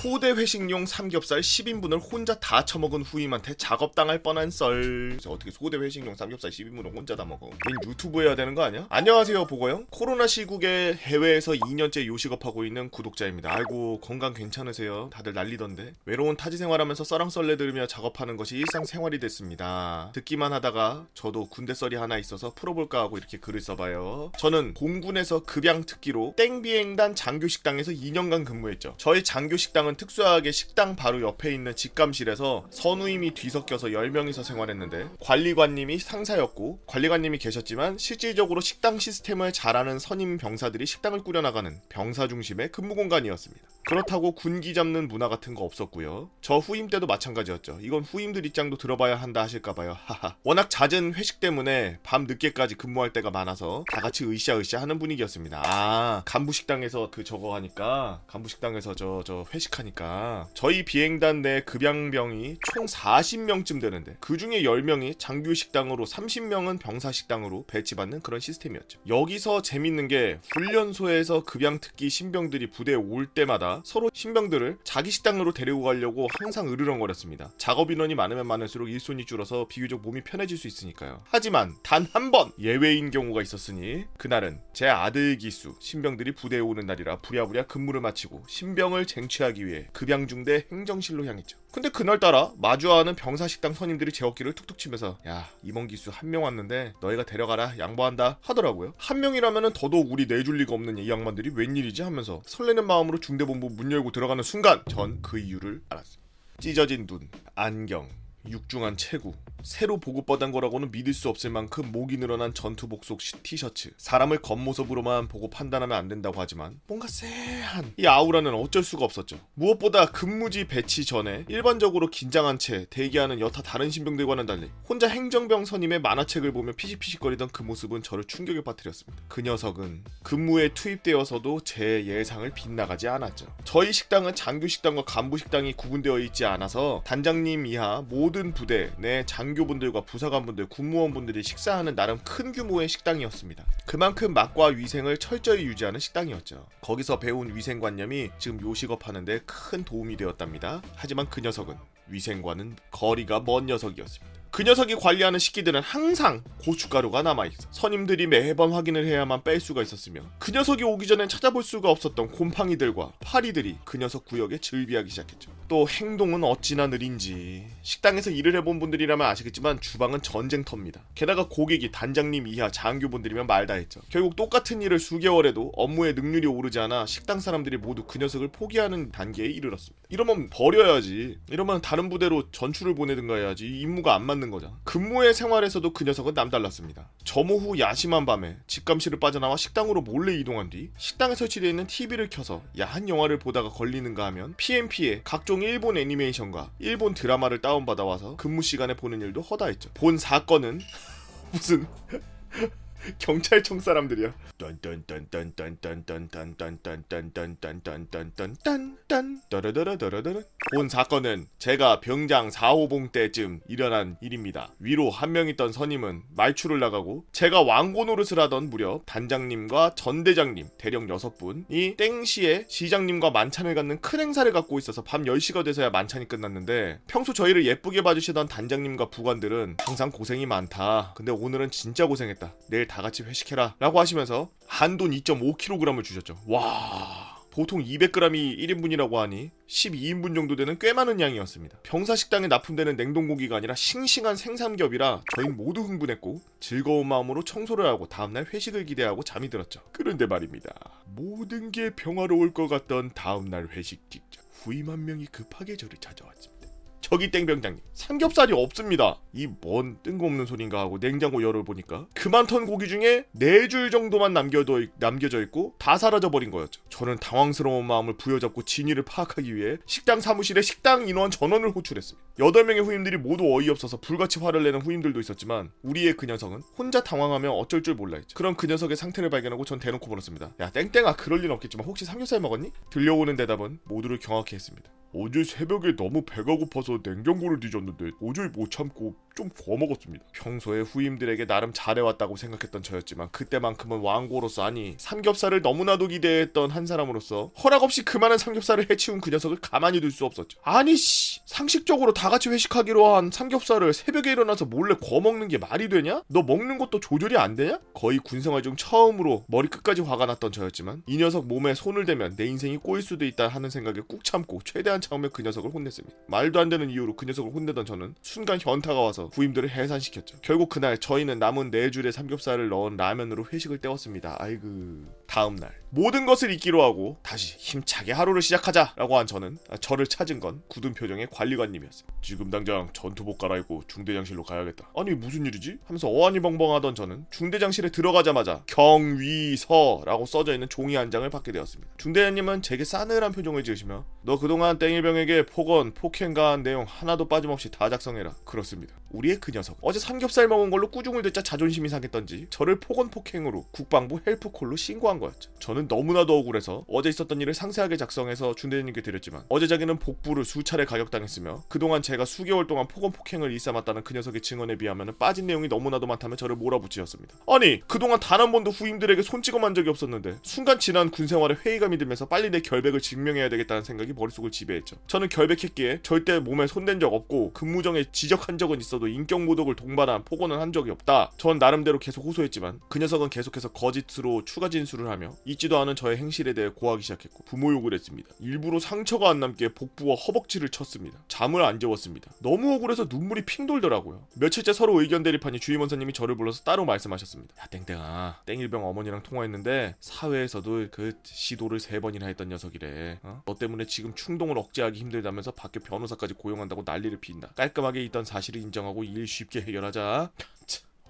소대 회식용 삼겹살 10인분을 혼자 다 처먹은 후임한테 작업당할 뻔한 썰. 그래서 어떻게 소대 회식용 삼겹살 10인분을 혼자 다 먹어? 얜 유튜브 해야 되는 거 아니야? 안녕하세요, 보고형. 코로나 시국에 해외에서 2년째 요식업하고 있는 구독자입니다. 아이고, 건강 괜찮으세요? 다들 난리던데. 외로운 타지 생활하면서 썰랑썰레 들으며 작업하는 것이 일상생활이 됐습니다. 듣기만 하다가 저도 군대 썰이 하나 있어서 풀어볼까 하고 이렇게 글을 써봐요. 저는 공군에서 급양 특기로 땡비행단 장교식당에서 2년간 근무했죠. 저희 장교식당은 특수하게 식당 바로 옆에 있는 직감실에서 선우임이 뒤섞여서 10명이서 생활했는데, 관리관님이 상사였고 관리관님이 계셨지만 실질적으로 식당 시스템을 잘 아는 선임 병사들이 식당을 꾸려나가는 병사 중심의 근무 공간이었습니다. 그렇다고 군기 잡는 문화 같은 거 없었고요. 저 후임 때도 마찬가지였죠. 이건 후임들 입장도 들어봐야 한다 하실까봐요. 하하. 워낙 잦은 회식 때문에 밤 늦게까지 근무할 때가 많아서 다 같이 으쌰으쌰 하는 분위기였습니다. 아, 간부식당에서 저거 하니까, 간부식당에서 저 회식하니까 저희 비행단 내 급양병이 총 40명쯤 되는데 그 중에 10명이 장교식당으로 30명은 병사식당으로 배치받는 그런 시스템이었죠. 여기서 재밌는 게 훈련소에서 급양특기 신병들이 부대에 올 때마다 서로 신병들을 자기 식당으로 데리고 가려고 항상 으르렁거렸습니다. 작업 인원이 많으면 많을수록 일손이 줄어서 비교적 몸이 편해질 수 있으니까요. 하지만 단 한 번 예외인 경우가 있었으니, 그날은 제 아들 기수 신병들이 부대에 오는 날이라 부랴부랴 근무를 마치고 신병을 쟁취하기 위해 급양중대 행정실로 향했죠. 근데 그날따라 마주하는 병사식당 선임들이 제 어깨를 툭툭 치면서 야, 임원 기수 한 명 왔는데 너희가 데려가라, 양보한다 하더라고요. 한 명이라면 더더욱 우리 내줄 리가 없는 이 양반들이 웬일이지 하면서 설레는 마음으로 중대본부 문 열고 들어가는 순간 전 그 이유를 알았습니다. 찢어진 눈, 안경, 육중한 체구, 새로 보급받은 거라고는 믿을 수 없을 만큼 목이 늘어난 전투복속 티셔츠. 사람을 겉모습으로만 보고 판단하면 안 된다고 하지만 뭔가 쎄한 이 아우라는 어쩔 수가 없었죠. 무엇보다 근무지 배치 전에 일반적으로 긴장한 채 대기하는 여타 다른 신병들과는 달리 혼자 행정병 선임의 만화책을 보며 피식피식거리던 그 모습은 저를 충격에 빠뜨렸습니다. 그 녀석은 근무에 투입되어서도 제 예상을 빗나가지 않았죠. 저희 식당은 장교식당과 간부식당이 구분되어 있지 않아서 단장님 이하 모든 부대 내 장교분들과 부사관분들, 군무원분들이 식사하는 나름 큰 규모의 식당이었습니다. 그만큼 맛과 위생을 철저히 유지하는 식당이었죠. 거기서 배운 위생관념이 지금 요식업하는데 큰 도움이 되었답니다. 하지만 그 녀석은 위생과는 거리가 먼 녀석이었습니다. 그 녀석이 관리하는 식기들은 항상 고춧가루가 남아있어 선임들이 매번 확인을 해야만 뺄 수가 있었으며, 그 녀석이 오기 전엔 찾아볼 수가 없었던 곰팡이들과 파리들이 그 녀석 구역에 즐비하기 시작했죠. 또 행동은 어찌나 느린지. 식당에서 일을 해본 분들이라면 아시겠지만 주방은 전쟁터입니다. 게다가 고객이 단장님 이하 장교분들이면 말다 했죠. 결국 똑같은 일을 수개월 해도 업무의 능률이 오르지 않아 식당 사람들이 모두 그 녀석을 포기하는 단계에 이르렀습니다. 이러면 버려야지. 이러면 다른 부대로 전출을 보내든가 해야지. 이 임무가 안 맞는 거잖아. 근무의 생활에서도 그 녀석은 남달랐습니다. 점호 후 야심한 밤에 직감실을 빠져나와 식당으로 몰래 이동한 뒤 식당에 설치되어 있는 TV를 켜서 야한 영화를 보다가 걸리는가 하면 PMP에 각종 일본 애니메이션과 일본 드라마를 다운받아와서 근무 시간에 보는 일도 허다했죠. 본 사건은 무슨 경찰청 사람들이야. 본 사건은 제가 병장 4호봉 때쯤 일어난 일입니다. 위로 한 명 있던 선임은 말출을 나가고 제가 왕고 노릇을 하던 무렵 단장님과 전대장님 대령 6분이 땡시에 시장님과 만찬을 갖는 큰 행사를 갖고 있어서 밤 10시가 돼서야 만찬이 끝났는데, 평소 저희를 예쁘게 봐주시던 단장님과 부관들은 항상 고생이 많다, 근데 오늘은 진짜 고생했다, 내일 다 같이 회식해라 라고 하시면서 한돈 2.5kg을 주셨죠. 와, 보통 200g이 1인분이라고 하니 12인분 정도 되는 꽤 많은 양이었습니다. 병사 식당에 납품되는 냉동고기가 아니라 싱싱한 생삼겹이라 저희는 모두 흥분했고 즐거운 마음으로 청소를 하고 다음날 회식을 기대하고 잠이 들었죠. 그런데 말입니다, 모든 게 평화로울 것 같던 다음날 회식 직전 후임 한 명이 급하게 저를 찾아왔습니다. 저기 땡병장님, 삼겹살이 없습니다. 이 뭔 뜬금없는 소린가 하고 냉장고 열어보니까 그만 턴 고기 중에 4줄 정도만 남겨져 있고 다 사라져버린 거였죠. 저는 당황스러운 마음을 부여잡고 진위를 파악하기 위해 식당 사무실에 식당 인원 전원을 호출했습니다. 8명의 후임들이 모두 어이없어서 불같이 화를 내는 후임들도 있었지만 우리의 그 녀석은 혼자 당황하며 어쩔 줄 몰라 했죠. 그럼 그 녀석의 상태를 발견하고 전 대놓고 물었습니다. 야, 땡땡아, 그럴 린 없겠지만 혹시 삼겹살 먹었니? 들려오는 대답은 모두를 경악해 했습니다. 어제 새벽에 너무 배가 고파서 냉장고를 뒤졌는데 도저히 못 참고 좀 구워 먹었습니다. 평소에 후임들에게 나름 잘해왔다고 생각했던 저였지만 그때만큼은 왕고로서, 아니 삼겹살을 너무나도 기대했던 한 사람으로서 허락 없이 그 많은 삼겹살을 해치운 그 녀석을 가만히 둘 수 없었죠. 아니 상식적으로 다 같이 회식하기로 한 삼겹살을 새벽에 일어나서 몰래 구워 먹는 게 말이 되냐? 너 먹는 것도 조절이 안 되냐? 거의 군생활 중 처음으로 머리 끝까지 화가 났던 저였지만 이 녀석 몸에 손을 대면 내 인생이 꼬일 수도 있다 하는 생각에 꾹 참고 최대한 참으며 그 녀석을 혼냈습니다. 말도 안 되는 이유로 그 녀석을 혼내던 저는 순간 현타가 와서 후임들을 해산시켰죠. 결국 그날 저희는 남은 4줄의 삼겹살을 넣은 라면으로 회식을 때웠습니다. 아이고. 다음날 모든 것을 잊기로 하고 다시 힘차게 하루를 시작하자라고 한 저는 저를 찾은 건 굳은 표정의 관리관님이었습니다. 지금 당장 전투복 갈아입고 중대장실로 가야겠다. 아니 무슨 일이지? 하면서 어안이 벙벙하던 저는 중대장실에 들어가자마자 경위서라고 써져 있는 종이 한 장을 받게 되었습니다. 중대장님은 제게 싸늘한 표정을 지으시며 너 그동안 땡일병에게 폭언, 폭행가한 내용 하나도 빠짐없이 다 작성해라. 그렇습니다. 우리의 그 녀석 어제 삼겹살 먹은 걸로 꾸중을 듣자 자존심이 상했던지 저를 폭언 폭행으로 국방부 헬프콜로 신고한 거였죠. 저는 너무나도 억울해서 어제 있었던 일을 상세하게 작성해서 중대장님께 드렸지만 어제 자기는 복부를 수차례 가격당했으며 그동안 제가 수개월 동안 폭언 폭행을 일삼았다는 그 녀석의 증언에 비하면 빠진 내용이 너무나도 많다며 저를 몰아붙이셨습니다. 아니 그동안 단 한 번도 후임들에게 손찌검한 적이 없었는데 순간 지난 군생활에 회의감이 들면서 빨리 내 결백을 증명해야 되겠다는 생각이 머릿속을 지배했죠. 저는 결백했기에 절대 몸에 손댄 적 없고 근무정에 지적한 적은 있어도 인격모독을 동반한 폭언은 한 적이 없다. 전 나름대로 계속 호소했지만 그 녀석은 계속해서 거짓으로 추가 진술을 하며 있지도 않은 저의 행실에 대해 고하기 시작했고 부모 욕을 했습니다. 일부러 상처가 안 남게 복부와 허벅지를 쳤습니다. 잠을 안 재웠습니다. 너무 억울해서 눈물이 핑 돌더라고요. 며칠째 서로 의견 대립하니 주임원사님이 저를 불러서 따로 말씀하셨습니다. 야 땡땡아, 땡일병 어머니랑 통화했는데 사회에서도 그 시도를 3번이나 했던 녀석이래. 너 때문에 지금 충동을 억제하기 힘들다면서 밖에 변호사까지 고용한다고 난리를 피인다. 깔끔하게 있던 사실을 인정하고 일 쉽게 해결하자.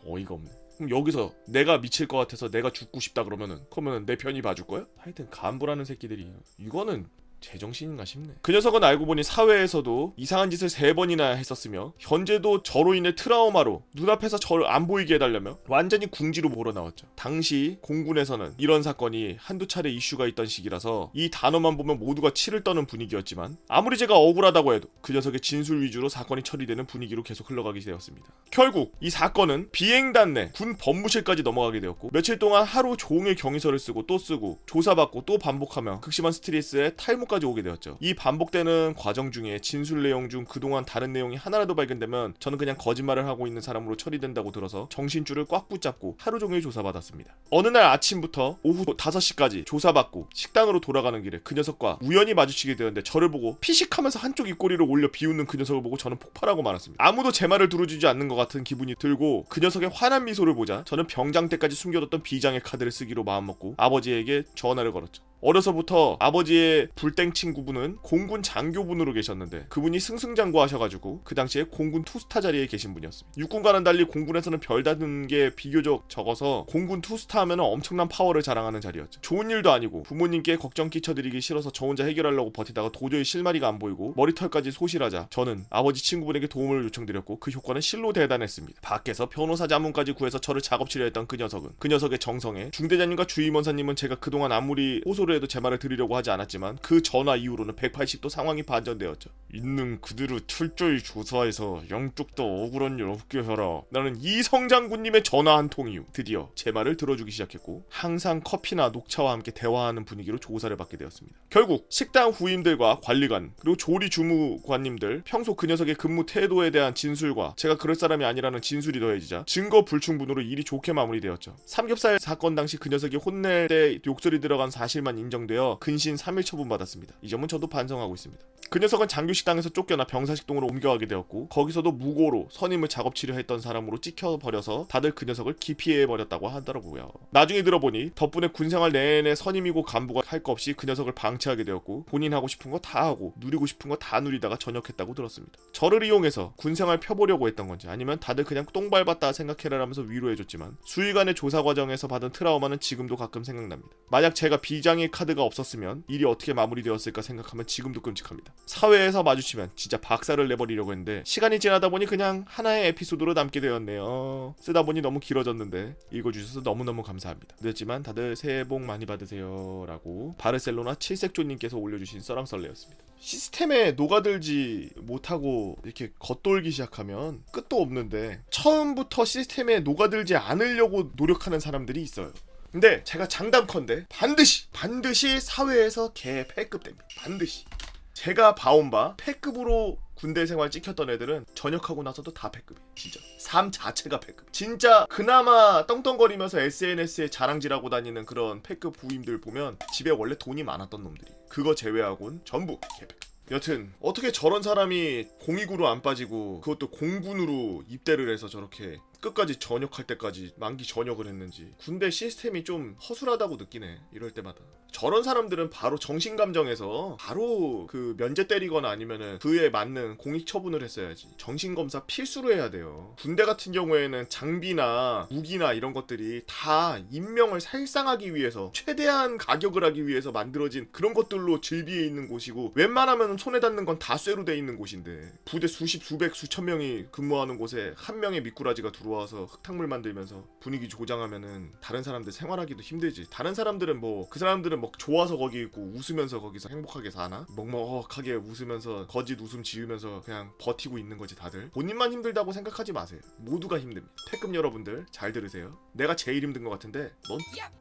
어이가 없네. 그럼 여기서 내가 미칠 것 같아서 내가 죽고 싶다 그러면은 내 편이 봐줄 거야? 하여튼 간부라는 새끼들이 이거는 제정신인가 싶네. 그 녀석은 알고 보니 사회에서도 이상한 짓을 3번이나 했었으며 현재도 저로 인해 트라우마로 눈앞에서 저를 안 보이게 해달라며 완전히 궁지로 몰아나왔죠. 당시 공군에서는 이런 사건이 한두 차례 이슈가 있던 시기라서 이 단어만 보면 모두가 치를 떠는 분위기였지만 아무리 제가 억울하다고 해도 그 녀석의 진술 위주로 사건이 처리되는 분위기로 계속 흘러가게 되었습니다. 결국 이 사건은 비행단 내 군 법무실까지 넘어가게 되었고 며칠 동안 하루 종일 경위서를 쓰고 또 쓰고 조사받고 또 반복하며 극심한 스트레스에 탈모 까지 오게 되었죠. 이 반복되는 과정 중에 진술 내용 중 그동안 다른 내용이 하나라도 발견되면 저는 그냥 거짓말을 하고 있는 사람으로 처리된다고 들어서 정신줄을 꽉 붙잡고 하루 종일 조사받았습니다. 어느 날 아침부터 오후 5시까지 조사받고 식당으로 돌아가는 길에 그 녀석과 우연히 마주치게 되었는데 저를 보고 피식하면서 한쪽 입꼬리를 올려 비웃는 그 녀석을 보고 저는 폭발하고 말았습니다. 아무도 제 말을 들어주지 않는 것 같은 기분이 들고 그 녀석의 환한 미소를 보자 저는 병장 때까지 숨겨뒀던 비장의 카드를 쓰기로 마음먹고 아버지에게 전화를 걸었죠. 어려서부터 아버지의 불땡 친구분은 공군 장교분으로 계셨는데 그분이 승승장구하셔가지고 그 당시에 공군 투스타 자리에 계신 분이었습니다. 육군과는 달리 공군에서는 별다른 게 비교적 적어서 공군 투스타 하면 엄청난 파워를 자랑하는 자리였죠. 좋은 일도 아니고 부모님께 걱정 끼쳐드리기 싫어서 저 혼자 해결하려고 버티다가 도저히 실마리가 안 보이고 머리털까지 소실하자 저는 아버지 친구분에게 도움을 요청드렸고 그 효과는 실로 대단했습니다. 밖에서 변호사 자문까지 구해서 저를 작업치려 했던 그 녀석은 그 녀석의 정성에 중대장님과 주임원사님은 제가 그동안 아무리 호소를 해도 제 말을 들으려고 하지 않았지만 그 전화 이후로는 180도 상황이 반전되었죠. 있는 그대로 철저히 조사해서 양쪽 다 억울한 일 없게 해라. 나는 이성 장군님의 전화 한 통 이후 드디어 제 말을 들어주기 시작했고 항상 커피나 녹차와 함께 대화하는 분위기로 조사를 받게 되었습니다. 결국 식당 후임들과 관리관 그리고 조리 주무관님들 평소 그 녀석의 근무 태도에 대한 진술과 제가 그럴 사람이 아니라는 진술이 더해지자 증거 불충분으로 일이 좋게 마무리되었죠. 삼겹살 사건 당시 그 녀석이 혼낼 때 욕설이 들어간 사실만 인정되어 근신 3일 처분받았습니다. 이 점은 저도 반성하고 있습니다. 그 녀석은 장교식당에서 쫓겨나 병사식동으로 옮겨가게 되었고 거기서도 무고로 선임을 작업치려 했던 사람으로 찍혀버려서 다들 그 녀석을 기피해버렸다고 하더라고요. 나중에 들어보니 덕분에 군생활 내내 선임이고 간부가 할 거 없이 그 녀석을 방치하게 되었고 본인 하고 싶은 거 다 하고 누리고 싶은 거 다 누리다가 전역했다고 들었습니다. 저를 이용해서 군생활 펴보려고 했던 건지 아니면 다들 그냥 똥 밟았다 생각해라라면서 위로해줬지만 수의관의 조사 과정에서 받은 트라우마는 지금도 가끔 생각납니다. 만약 제가 비장의 카드가 없었으면 일이 어떻게 마무리되었을까 생각하면 지금도 끔찍합니다. 사회에서 마주치면 진짜 박살을 내버리려고 했는데 시간이 지나다 보니 그냥 하나의 에피소드로 남게 되었네요. 쓰다 보니 너무 길어졌는데 읽어주셔서 너무너무 감사합니다. 늦었지만 다들 새해 복 많이 받으세요 라고 바르셀로나 칠색조님께서 올려주신 썰랑썰레였습니다. 시스템에 녹아들지 못하고 이렇게 겉돌기 시작하면 끝도 없는데 처음부터 시스템에 녹아들지 않으려고 노력하는 사람들이 있어요. 근데 제가 장담컨대 반드시 사회에서 개 패급됩니다. 반드시. 제가 봐온 바 패급으로 군대 생활 찍혔던 애들은 전역하고 나서도 다 패급이에요. 진짜 삶 자체가 패급. 진짜 그나마 떵떵거리면서 SNS에 자랑질하고 다니는 그런 패급 부임들 보면 집에 원래 돈이 많았던 놈들이, 그거 제외하고는 전부 개패급. 여튼 어떻게 저런 사람이 공익으로 안 빠지고 그것도 공군으로 입대를 해서 저렇게 끝까지 전역할 때까지 만기 전역을 했는지 군대 시스템이 좀 허술하다고 느끼네. 이럴 때마다 저런 사람들은 바로 정신감정에서 바로 그 면제 때리거나 아니면은 그에 맞는 공익 처분을 했어야지. 정신검사 필수로 해야 돼요. 군대 같은 경우에는 장비나 무기나 이런 것들이 다 인명을 살상하기 위해서 최대한 가격을 하기 위해서 만들어진 그런 것들로 즐비해 있는 곳이고, 웬만하면 손에 닿는 건 다 쇠로 돼 있는 곳인데 부대 수십 수백 수천 명이 근무하는 곳에 한 명의 미꾸라지가 들어와서 흙탕물 만들면서 분위기 조장하면은 다른 사람들 생활하기도 힘들지. 다른 사람들은 뭐 그 사람들은 뭐 좋아서 거기 있고 웃으면서 거기서 행복하게 사나? 먹먹하게 웃으면서 거짓 웃음 지으면서 그냥 버티고 있는 거지. 다들 본인만 힘들다고 생각하지 마세요. 모두가 힘듭니다. 패급 여러분들 잘 들으세요. 내가 제일 힘든 것 같은데 넌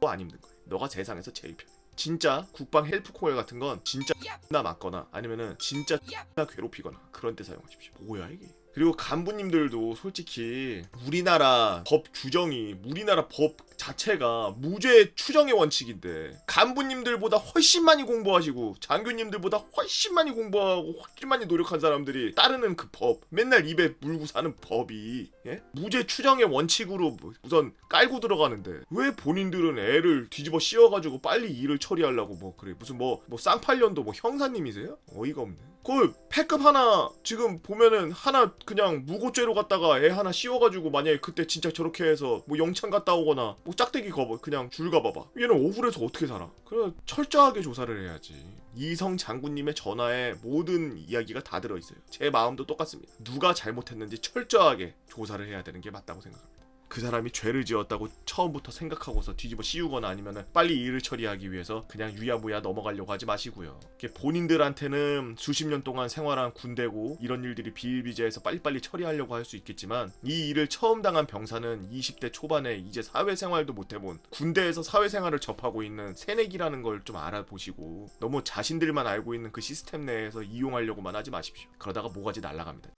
안 힘든 거야. 너가 세상에서 제일 편해. 진짜 국방 헬프코어 같은 건 진짜 나 맞거나 아니면은 진짜 나 괴롭히거나 그런 데 사용하십시오. 뭐야 이게. 그리고 간부님들도 솔직히 우리나라 법 규정이, 우리나라 법 자체가 무죄 추정의 원칙인데 간부님들보다 훨씬 많이 공부하시고 장교님들보다 훨씬 많이 공부하고 훨씬 많이 노력한 사람들이 따르는 그 법, 맨날 입에 물고 사는 법이 무죄 추정의 원칙으로 우선 깔고 들어가는데 왜 본인들은 애를 뒤집어 씌워가지고 빨리 일을 처리하려고 뭐 그래. 무슨 뭐 쌍팔년도 뭐 형사님이세요? 어이가 없네. 그 패급 하나 지금 보면은 하나 그냥 무고죄로 갔다가 애 하나 씌워가지고 만약에 그때 진짜 저렇게 해서 뭐 영창 갔다 오거나 뭐 짝대기 거봐 그냥 줄 가봐봐. 얘는 억울해서 어떻게 살아? 그래 철저하게 조사를 해야지. 이성 장군님의 전화에 모든 이야기가 다 들어있어요. 제 마음도 똑같습니다. 누가 잘못했는지 철저하게 조사를 해야 되는 게 맞다고 생각합니다. 그 사람이 죄를 지었다고 처음부터 생각하고서 뒤집어 씌우거나 아니면은 빨리 일을 처리하기 위해서 그냥 유야무야 넘어가려고 하지 마시고요. 본인들한테는 수십 년 동안 생활한 군대고 이런 일들이 비일비재해서 빨리빨리 처리하려고 할 수 있겠지만 이 일을 처음 당한 병사는 20대 초반에 이제 사회생활도 못 해본, 군대에서 사회생활을 접하고 있는 새내기라는 걸 좀 알아보시고 너무 자신들만 알고 있는 그 시스템 내에서 이용하려고만 하지 마십시오. 그러다가 모가지 날아갑니다.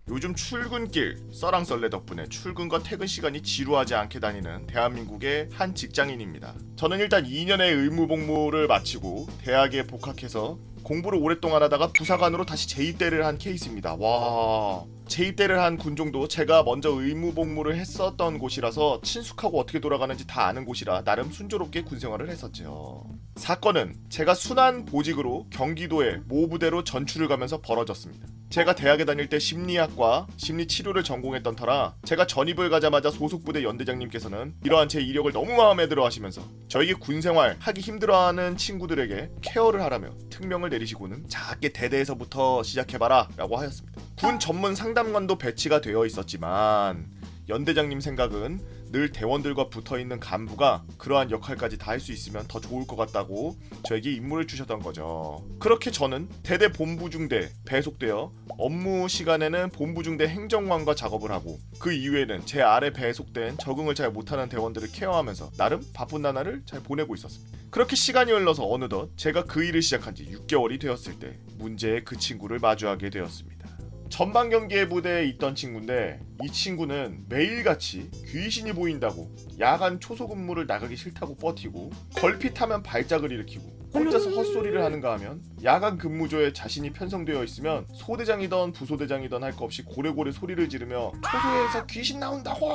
요즘 출근길 썰랑썰레 덕분에 출근과 퇴근 시간이 지루하지 않게 다니는 대한민국의 한 직장인입니다. 저는 일단 2년의 의무복무를 마치고 대학에 복학해서 공부를 오랫동안 하다가 부사관으로 다시 재입대를 한 케이스입니다. 와, 재입대를 한 군종도 제가 먼저 의무복무를 했었던 곳이라서 친숙하고 어떻게 돌아가는지 다 아는 곳이라 나름 순조롭게 군생활을 했었죠. 사건은 제가 순환 보직으로 경기도의 모 부대로 전출을 가면서 벌어졌습니다. 제가 대학에 다닐 때 심리학과 심리치료를 전공했던 터라 제가 전입을 가자마자 소속부대 연대장님께서는 이러한 제 이력을 너무 마음에 들어 하시면서 저에게 군생활 하기 힘들어하는 친구들에게 케어를 하라며 특명을 내리시고는 작게 대대에서부터 시작해봐라 라고 하였습니다. 군 전문 상담관도 배치가 되어 있었지만 연대장님 생각은 늘 대원들과 붙어있는 간부가 그러한 역할까지 다 할 수 있으면 더 좋을 것 같다고 저에게 임무를 주셨던 거죠. 그렇게 저는 대대 본부중대 배속되어 업무 시간에는 본부중대 행정관과 작업을 하고 그 이후에는 제 아래 배속된 적응을 잘 못하는 대원들을 케어하면서 나름 바쁜 나날을 잘 보내고 있었습니다. 그렇게 시간이 흘러서 어느덧 제가 그 일을 시작한 지 6개월이 되었을 때 문제의 그 친구를 마주하게 되었습니다. 전방 경계 부대에 있던 친구인데 이 친구는 매일같이 귀신이 보인다고 야간 초소 근무를 나가기 싫다고 버티고 걸핏하면 발작을 일으키고 혼자서 헛소리를 하는가 하면 야간 근무조에 자신이 편성되어 있으면 소대장이던 부소대장이던 할 거 없이 고래고래 소리를 지르며 초소에서 귀신 나온다고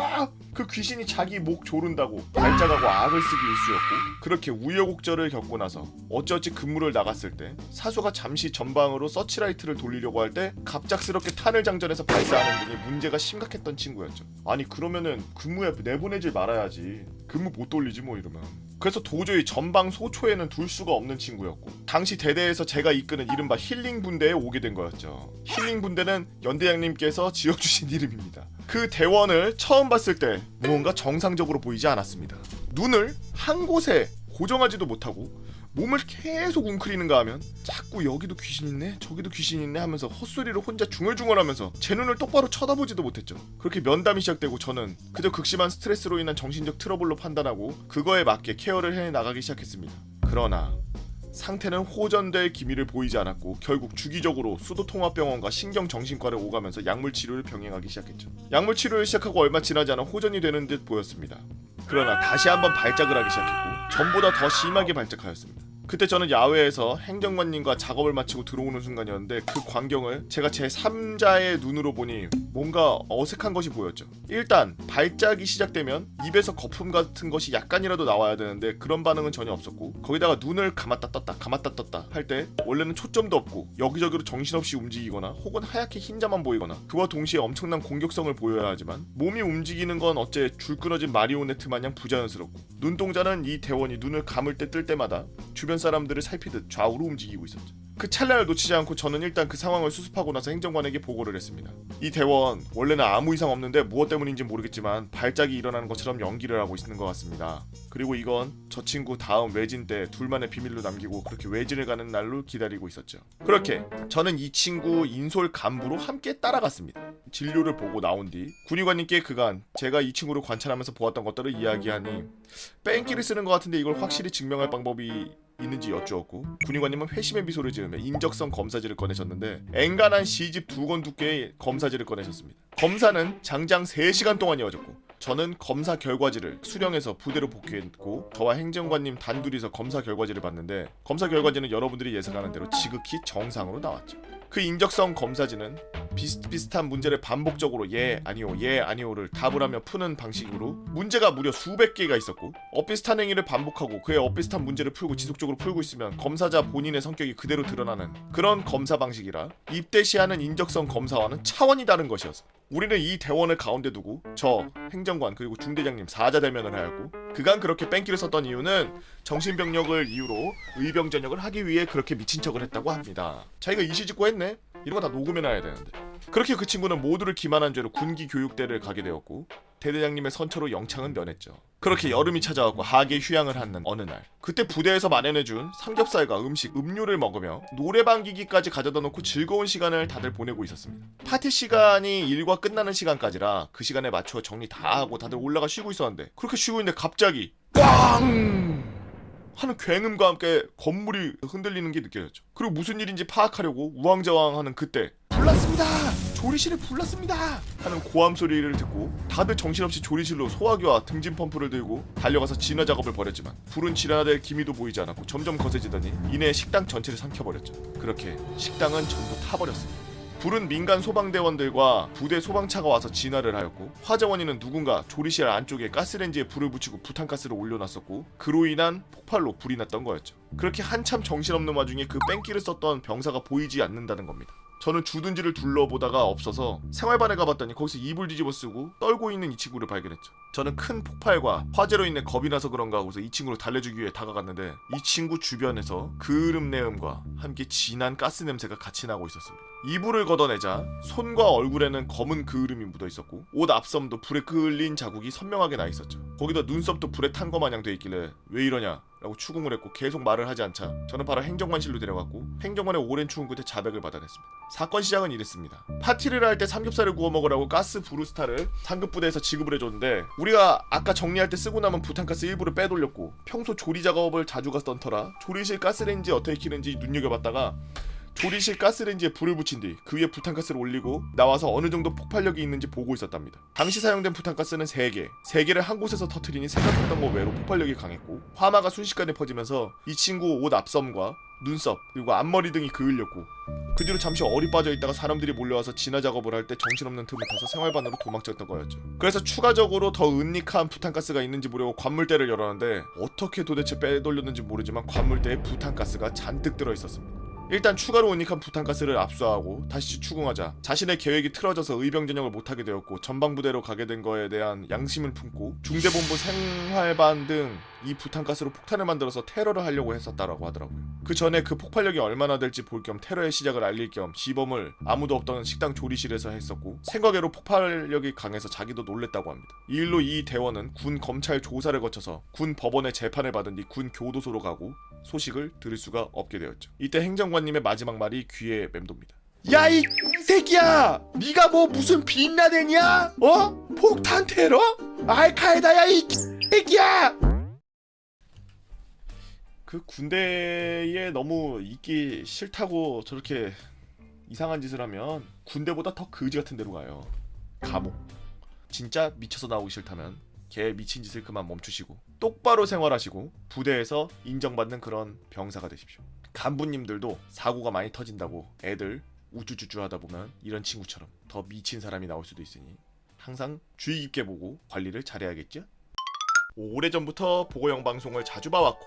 그 귀신이 자기 목 조른다고 발작하고 악을 쓰기 일쑤였고, 그렇게 우여곡절을 겪고 나서 어찌어찌 근무를 나갔을 때 사수가 잠시 전방으로 서치라이트를 돌리려고 할 때 갑작스럽게 탄을 장전해서 발사하는 등의 문제가 심각했던 친구였죠. 아니 그러면은 근무에 내보내질 말아야지. 근무 못 돌리지 뭐 이러면. 그래서 도저히 전방 소초에는 둘 수가 없는 친구였고, 당시 대대에서 제가 이끄는 이른바 힐링 분대에 오게 된 거였죠. 힐링 분대는 연대장님께서 지어주신 이름입니다. 그 대원을 처음 봤을 때 무언가 정상적으로 보이지 않았습니다. 눈을 한 곳에 고정하지도 못하고 몸을 계속 웅크리는가 하면 자꾸 여기도 귀신 있네 저기도 귀신 있네 하면서 헛소리를 혼자 중얼중얼하면서 제 눈을 똑바로 쳐다보지도 못했죠. 그렇게 면담이 시작되고 저는 그저 극심한 스트레스로 인한 정신적 트러블로 판단하고 그거에 맞게 케어를 해나가기 시작했습니다. 그러나 상태는 호전될 기미를 보이지 않았고 결국 주기적으로 수도통합병원과 신경정신과를 오가면서 약물치료를 병행하기 시작했죠. 약물치료를 시작하고 얼마 지나지 않아 호전이 되는 듯 보였습니다. 그러나 다시 한번 발작을 하기 시작했고 전보다 더 심하게 발작하였습니다. 그때 저는 야외에서 행정관님과 작업을 마치고 들어오는 순간이었는데 그 광경을 제가 제 3자의 눈으로 보니 뭔가 어색한 것이 보였죠. 일단 발작이 시작되면 입에서 거품 같은 것이 약간이라도 나와야 되는데 그런 반응은 전혀 없었고, 거기다가 눈을 감았다 떴다 할 때 원래는 초점도 없고 여기저기로 정신없이 움직이거나 혹은 하얗게 흰자만 보이거나 그와 동시에 엄청난 공격성을 보여야 하지만 몸이 움직이는 건 어째 줄 끊어진 마리오네트 마냥 부자연스럽고, 눈동자는 이 대원이 눈을 감을 때 뜰 때마다 주변 사람들을 살피듯 좌우로 움직이고 있었죠. 그 찰나를 놓치지 않고 저는 일단 그 상황을 수습하고 나서 행정관에게 보고를 했습니다. 이 대원 원래는 아무 이상 없는데 무엇 때문인지 모르겠지만 발작이 일어나는 것처럼 연기를 하고 있는 것 같습니다. 그리고 이건 저 친구 다음 외진 때 둘만의 비밀로 남기고 그렇게 외진을 가는 날로 기다리고 있었죠. 그렇게 저는 이 친구 인솔 간부로 함께 따라갔습니다. 진료를 보고 나온 뒤 군의관님께 그간 제가 이 친구를 관찰하면서 보았던 것들을 이야기하니 뺑기를 쓰는 것 같은데 이걸 확실히 증명할 방법이 있는지 여쭈었고, 군의관님은 회심의 미소를 지으며 인적성 검사지를 꺼내셨는데 앵간한 시집 2권 두께의 검사지를 꺼내셨습니다. 검사는 장장 3시간 동안 이어졌고 저는 검사 결과지를 수령해서 부대로 복귀했고 저와 행정관님 단둘이서 검사 결과지를 봤는데 검사 결과지는 여러분들이 예상하는 대로 지극히 정상으로 나왔죠. 그 인적성 검사지는 비슷비슷한 문제를 반복적으로 예 아니오를 답을 하며 푸는 방식으로 문제가 무려 수백 개가 있었고, 엇비슷한 행위를 반복하고 그의 엇비슷한 문제를 풀고 지속적으로 풀고 있으면 검사자 본인의 성격이 그대로 드러나는 그런 검사 방식이라 입대 시하는 인적성 검사와는 차원이 다른 것이었어. 우리는 이 대원을 가운데 두고 저, 행정관 그리고 중대장님 4자 대면을 하였고, 그간 그렇게 뺑기를 썼던 이유는 정신병력을 이유로 의병전역을 하기 위해 그렇게 미친 척을 했다고 합니다. 자기가 이시직고 했네? 이런 거 다 녹음해놔야 되는데. 그렇게 그 친구는 모두를 기만한 죄로 군기 교육대를 가게 되었고 대대장님의 선처로 영창은 면했죠. 그렇게 여름이 찾아왔고 하계 휴양을 하는 어느 날, 그때 부대에서 마련해준 삼겹살과 음식, 음료를 먹으며 노래방 기기까지 가져다 놓고 즐거운 시간을 다들 보내고 있었습니다. 파티 시간이 일과 끝나는 시간까지라 그 시간에 맞춰 정리 다 하고 다들 올라가 쉬고 있었는데, 그렇게 쉬고 있는데 갑자기 꽝! 하는 굉음과 함께 건물이 흔들리는 게 느껴졌죠. 그리고 무슨 일인지 파악하려고 우왕좌왕하는 그때 불났습니다! 조리실에 불났습니다! 하는 고함 소리를 듣고 다들 정신없이 조리실로 소화기와 등진 펌프를 들고 달려가서 진화 작업을 벌였지만 불은 진화될 기미도 보이지 않았고 점점 거세지더니 이내 식당 전체를 삼켜버렸죠. 그렇게 식당은 전부 타버렸습니다. 불은 민간 소방대원들과 부대 소방차가 와서 진화를 하였고, 화재원인은 누군가 조리실 안쪽에 가스레인지에 불을 붙이고 부탄가스를 올려놨었고 그로 인한 폭발로 불이 났던 거였죠. 그렇게 한참 정신없는 와중에 그 뺑기를 썼던 병사가 보이지 않는다는 겁니다. 저는 주둔지를 둘러보다가 없어서 생활반에 가봤더니 거기서 이불 뒤집어 쓰고 떨고 있는 이 친구를 발견했죠. 저는 큰 폭발과 화재로 인해 겁이 나서 그런가 하고서 이 친구를 달래주기 위해 다가갔는데 이 친구 주변에서 그을음내음과 함께 진한 가스 냄새가 같이 나고 있었습니다. 이불을 걷어내자 손과 얼굴에는 검은 그을음이 묻어있었고 옷 앞섬도 불에 끌린 자국이 선명하게 나 있었죠. 거기다 눈썹도 불에 탄 거 마냥 돼 있길래 왜 이러냐 라고 추궁을 했고 계속 말을 하지 않자 저는 바로 행정관실로 데려갔고 행정관의 오랜 추궁 끝에 자백을 받아냈습니다. 사건 시작은 이랬습니다. 파티를 할 때 삼겹살을 구워 먹으라고 가스 브루스타를 상급부대에서 지급을 해줬는데 우리가 아까 정리할 때 쓰고 남은 부탄가스 일부를 빼돌렸고 평소 조리 작업을 자주 갔던 터라 조리실 가스레인지 어떻게 키는지 눈여겨봤다가 조리실 가스레인지에 불을 붙인 뒤 그 위에 부탄가스를 올리고 나와서 어느 정도 폭발력이 있는지 보고 있었답니다. 당시 사용된 부탄가스는 3개, 3개를 한 곳에서 터트리니 생각했던 것 외로 폭발력이 강했고 화마가 순식간에 퍼지면서 이 친구 옷 앞섬과 눈썹 그리고 앞머리 등이 그을렸고 그 뒤로 잠시 얼이 빠져있다가 사람들이 몰려와서 진화 작업을 할 때 정신없는 틈을 타서 생활반으로 도망쳤던 거였죠. 그래서 추가적으로 더 은닉한 부탄가스가 있는지 보려고 관물대를 열었는데 어떻게 도대체 빼돌렸는지 모르지만 관물대에 부탄가스가 잔뜩 들어있었습니다. 일단 추가로 운익한 부탄가스를 압수하고 다시 추궁하자 자신의 계획이 틀어져서 의병전역을 못하게 되었고 전방부대로 가게 된 거에 대한 양심을 품고 중대본부 생활반 등 이 부탄가스로 폭탄을 만들어서 테러를 하려고 했었다라고 하더라고요. 그 전에 그 폭발력이 얼마나 될지 볼 겸 테러의 시작을 알릴 겸 시범을 아무도 없던 식당 조리실에서 했었고 생각외로 폭발력이 강해서 자기도 놀랬다고 합니다. 이 일로 이 대원은 군 검찰 조사를 거쳐서 군 법원의 재판을 받은 뒤 군 교도소로 가고 소식을 들을 수가 없게 되었죠. 이때 행정관님의 마지막 말이 귀에 맴돕니다. 야 이 새끼야! 네가 뭐 무슨 빈라덴이야? 어? 폭탄 테러? 알카에다야 이 새끼야! 그 군대에 너무 있기 싫다고 저렇게 이상한 짓을 하면 군대보다 더 거지 같은 데로 가요. 감옥. 진짜 미쳐서 나오기 싫다면 개 미친 짓을 그만 멈추시고 똑바로 생활하시고 부대에서 인정받는 그런 병사가 되십시오. 간부님들도 사고가 많이 터진다고 애들 우쭈쭈쭈 하다 보면 이런 친구처럼 더 미친 사람이 나올 수도 있으니 항상 주의 깊게 보고 관리를 잘해야겠죠? 오래전부터 보고형 방송을 자주 봐왔고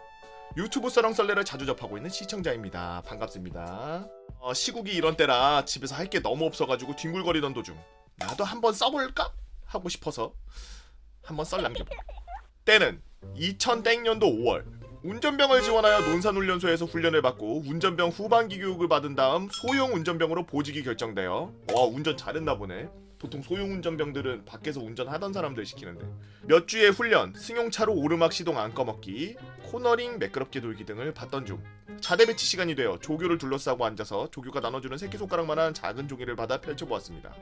유튜브 썰렁썰레를 자주 접하고 있는 시청자입니다. 반갑습니다. 시국이 이런 때라 집에서 할 게 너무 없어가지고 뒹굴거리던 도중 나도 한번 써볼까? 하고 싶어서 한번 썰 남겨봐. 때는 2000년도 5월 운전병을 지원하여 논산훈련소에서 훈련을 받고 운전병 후반기 교육을 받은 다음 소형 운전병으로 보직이 결정되어 운전 잘했나 보네. 보통 소형 운전병들은 밖에서 운전하던 사람들 시키는데 몇 주의 훈련, 승용차로 오르막 시동 안 꺼먹기, 코너링 매끄럽게 돌기 등을 받던 중 자대 배치 시간이 되어 조교를 둘러싸고 앉아서 조교가 나눠주는 새끼손가락만한 작은 종이를 받아 펼쳐보았습니다.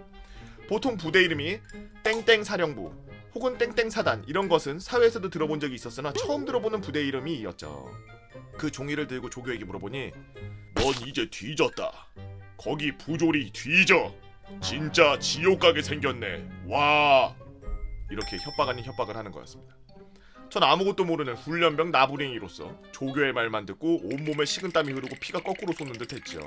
보통 부대 이름이 땡땡 사령부 혹은 땡땡 사단 이런 것은 사회에서도 들어본 적이 있었으나 처음 들어보는 부대 이름이 이었죠. 그 종이를 들고 조교에게 물어보니 넌 이제 뒤졌다. 거기 부조리 뒤져. 진짜 지옥 가게 생겼네. 와. 이렇게 협박 아닌 협박을 하는 거였습니다. 전 아무것도 모르는 훈련병 나부랭이로서 조교의 말만 듣고 온몸에 식은땀이 흐르고 피가 거꾸로 솟는 듯 했죠.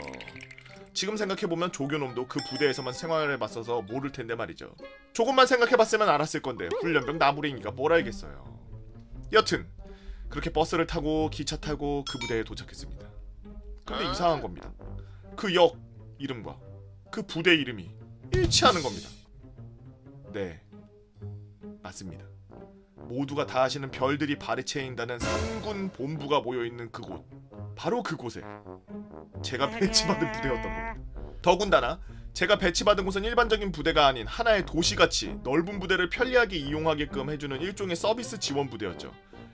지금 생각해보면 조교놈도 그 부대에서만 생활해봤어서 모를 텐데 말이죠. 조금만 생각해봤으면 알았을 건데 훈련병 나부랭이가 뭘 알겠어요. 여튼 그렇게 버스를 타고 기차 타고 그 부대에 도착했습니다. 근데 이상한 겁니다. 그 역 이름과 그 부대 이름이 일치하는 겁니다. 네, 맞습니다. 모두가 다 아시는 별들이 발에 채인다는 삼군 본부가 모여있는 그곳, 바로 그곳에 제가 배치받은 부대였던 겁니다. 더군다나 제가 배치받은 곳은 일반적인 부대가 아닌 하나의 도시같이 넓은 부대를 편리하게 이용하게끔 해주는 일종의 서비스 지원 부대였죠.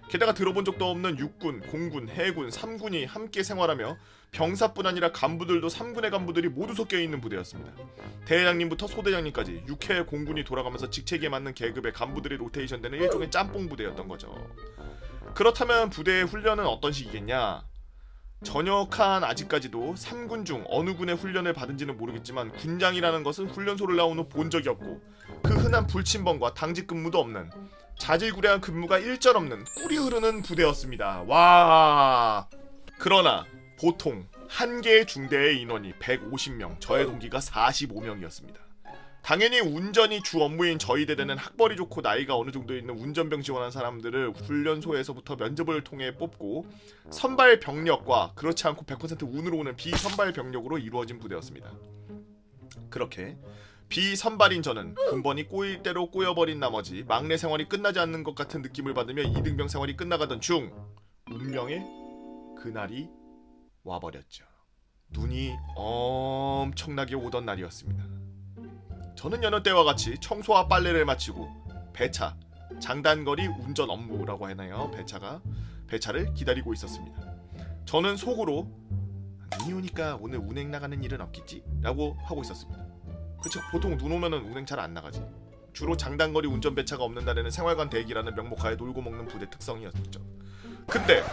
게다가 들어본 적도 없는 육군, 공군, 해군, 삼군이 함께 생활하며 병사뿐 아니라 간부들도 3군의 간부들이 모두 섞여있는 부대였습니다. 대장님부터 소대장님까지 6회 공군이 돌아가면서 직책에 맞는 계급의 간부들이 로테이션되는 일종의 짬뽕 부대였던 거죠. 그렇다면 부대의 훈련은 어떤 식이겠냐? 전역한 아직까지도 3군 중 어느 군의 훈련을 받은지는 모르겠지만 군장이라는 것은 훈련소를 나온 후 본 적이 없고 그 흔한 불침번과 당직 근무도 없는 자질구레한 근무가 일절 없는 꿀이 흐르는 부대였습니다. 와. 그러나 보통 한 개의 중대의 인원이 150명, 저의 동기가 45명이었습니다. 당연히 운전이 주 업무인 저희 대대는 학벌이 좋고 나이가 어느 정도 있는 운전병 지원한 사람들을 훈련소에서부터 면접을 통해 뽑고 선발 병력과 그렇지 않고 100% 운으로 오는 비선발 병력으로 이루어진 부대였습니다. 그렇게 비선발인 저는 군번이 꼬일 대로 꼬여버린 나머지 막내 생활이 끝나지 않는 것 같은 느낌을 받으며 이등병 생활이 끝나가던 중 운명의 그날이 와버렸죠. 눈이 엄청나게 오던 날이었습니다. 저는 여느 때와 같이 청소와 빨래를 마치고 배차, 장단거리 운전 업무라고 하나요? 배차를 기다리고 있었습니다. 저는 속으로 눈이 오니까 오늘 운행 나가는 일은 없겠지? 라고 하고 있었습니다. 그쵸, 보통 눈 오면은 운행 잘 안 나가지. 주로 장단거리 운전 배차가 없는 날에는 생활관 대기라는 명목하에 놀고 먹는 부대 특성이었죠. 근데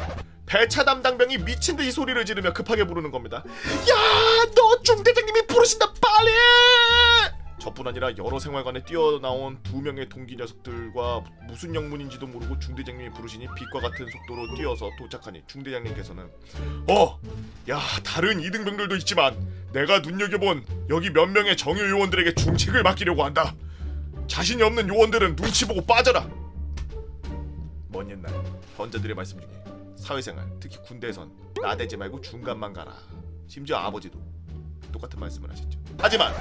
배차 담당병이 미친듯이 소리를 지르며 급하게 부르는 겁니다. 야, 너 중대장님이 부르신다, 빨리! 저뿐 아니라 여러 생활관에 뛰어나온 2명의 동기 녀석들과 무슨 영문인지도 모르고 중대장님이 부르시니 빛과 같은 속도로 뛰어서 도착하니 중대장님께서는 야, 다른 이등병들도 있지만 내가 눈여겨본 여기 몇 명의 정유 요원들에게 중책을 맡기려고 한다. 자신이 없는 요원들은 눈치 보고 빠져라. 먼 옛날 현자들의 말씀 중에 사회생활, 특히 군대에선 나대지 말고 중간만 가라 심지어 아버지도 똑같은 말씀을 하셨죠. 하지만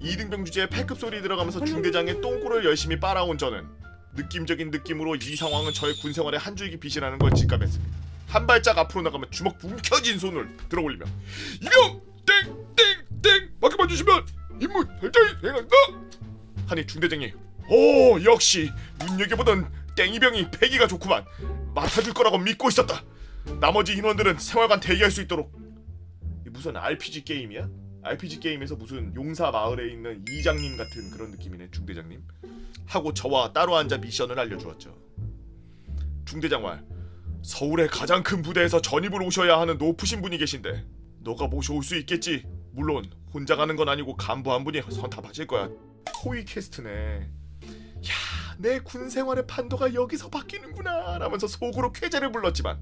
이등병 주제에 패급 소리 들어가면서 중대장의 똥꼬를 열심히 빨아온 저는 느낌적인 느낌으로 이 상황은 저의 군 생활의 한 줄기 빛이라는 걸 직감했습니다. 한 발짝 앞으로 나가면 주먹 뭉켜진 손을 들어올리며 이병 땡땡땡 맡겨봐 주시면 임무 철저히 수행한다 하니 중대장이 역시 눈여겨보던 땡이병이 패기가 좋구만. 맡아줄 거라고 믿고 있었다. 나머지 인원들은 생활관 대기할 수 있도록. 무슨 RPG 게임이야? RPG 게임에서 무슨 용사 마을에 있는 이장님 같은 그런 느낌이네. 중대장님 하고 저와 따로 앉아 미션을 알려주었죠. 중대장 말, 서울의 가장 큰 부대에서 전입을 오셔야 하는 높으신 분이 계신데 너가 모셔올 수 있겠지. 물론 혼자 가는 건 아니고 간부 한 분이 선탑하실 거야. 호위 캐스트네. 야, 내 군 생활의 판도가 여기서 바뀌는구나 라면서 속으로 쾌재를 불렀지만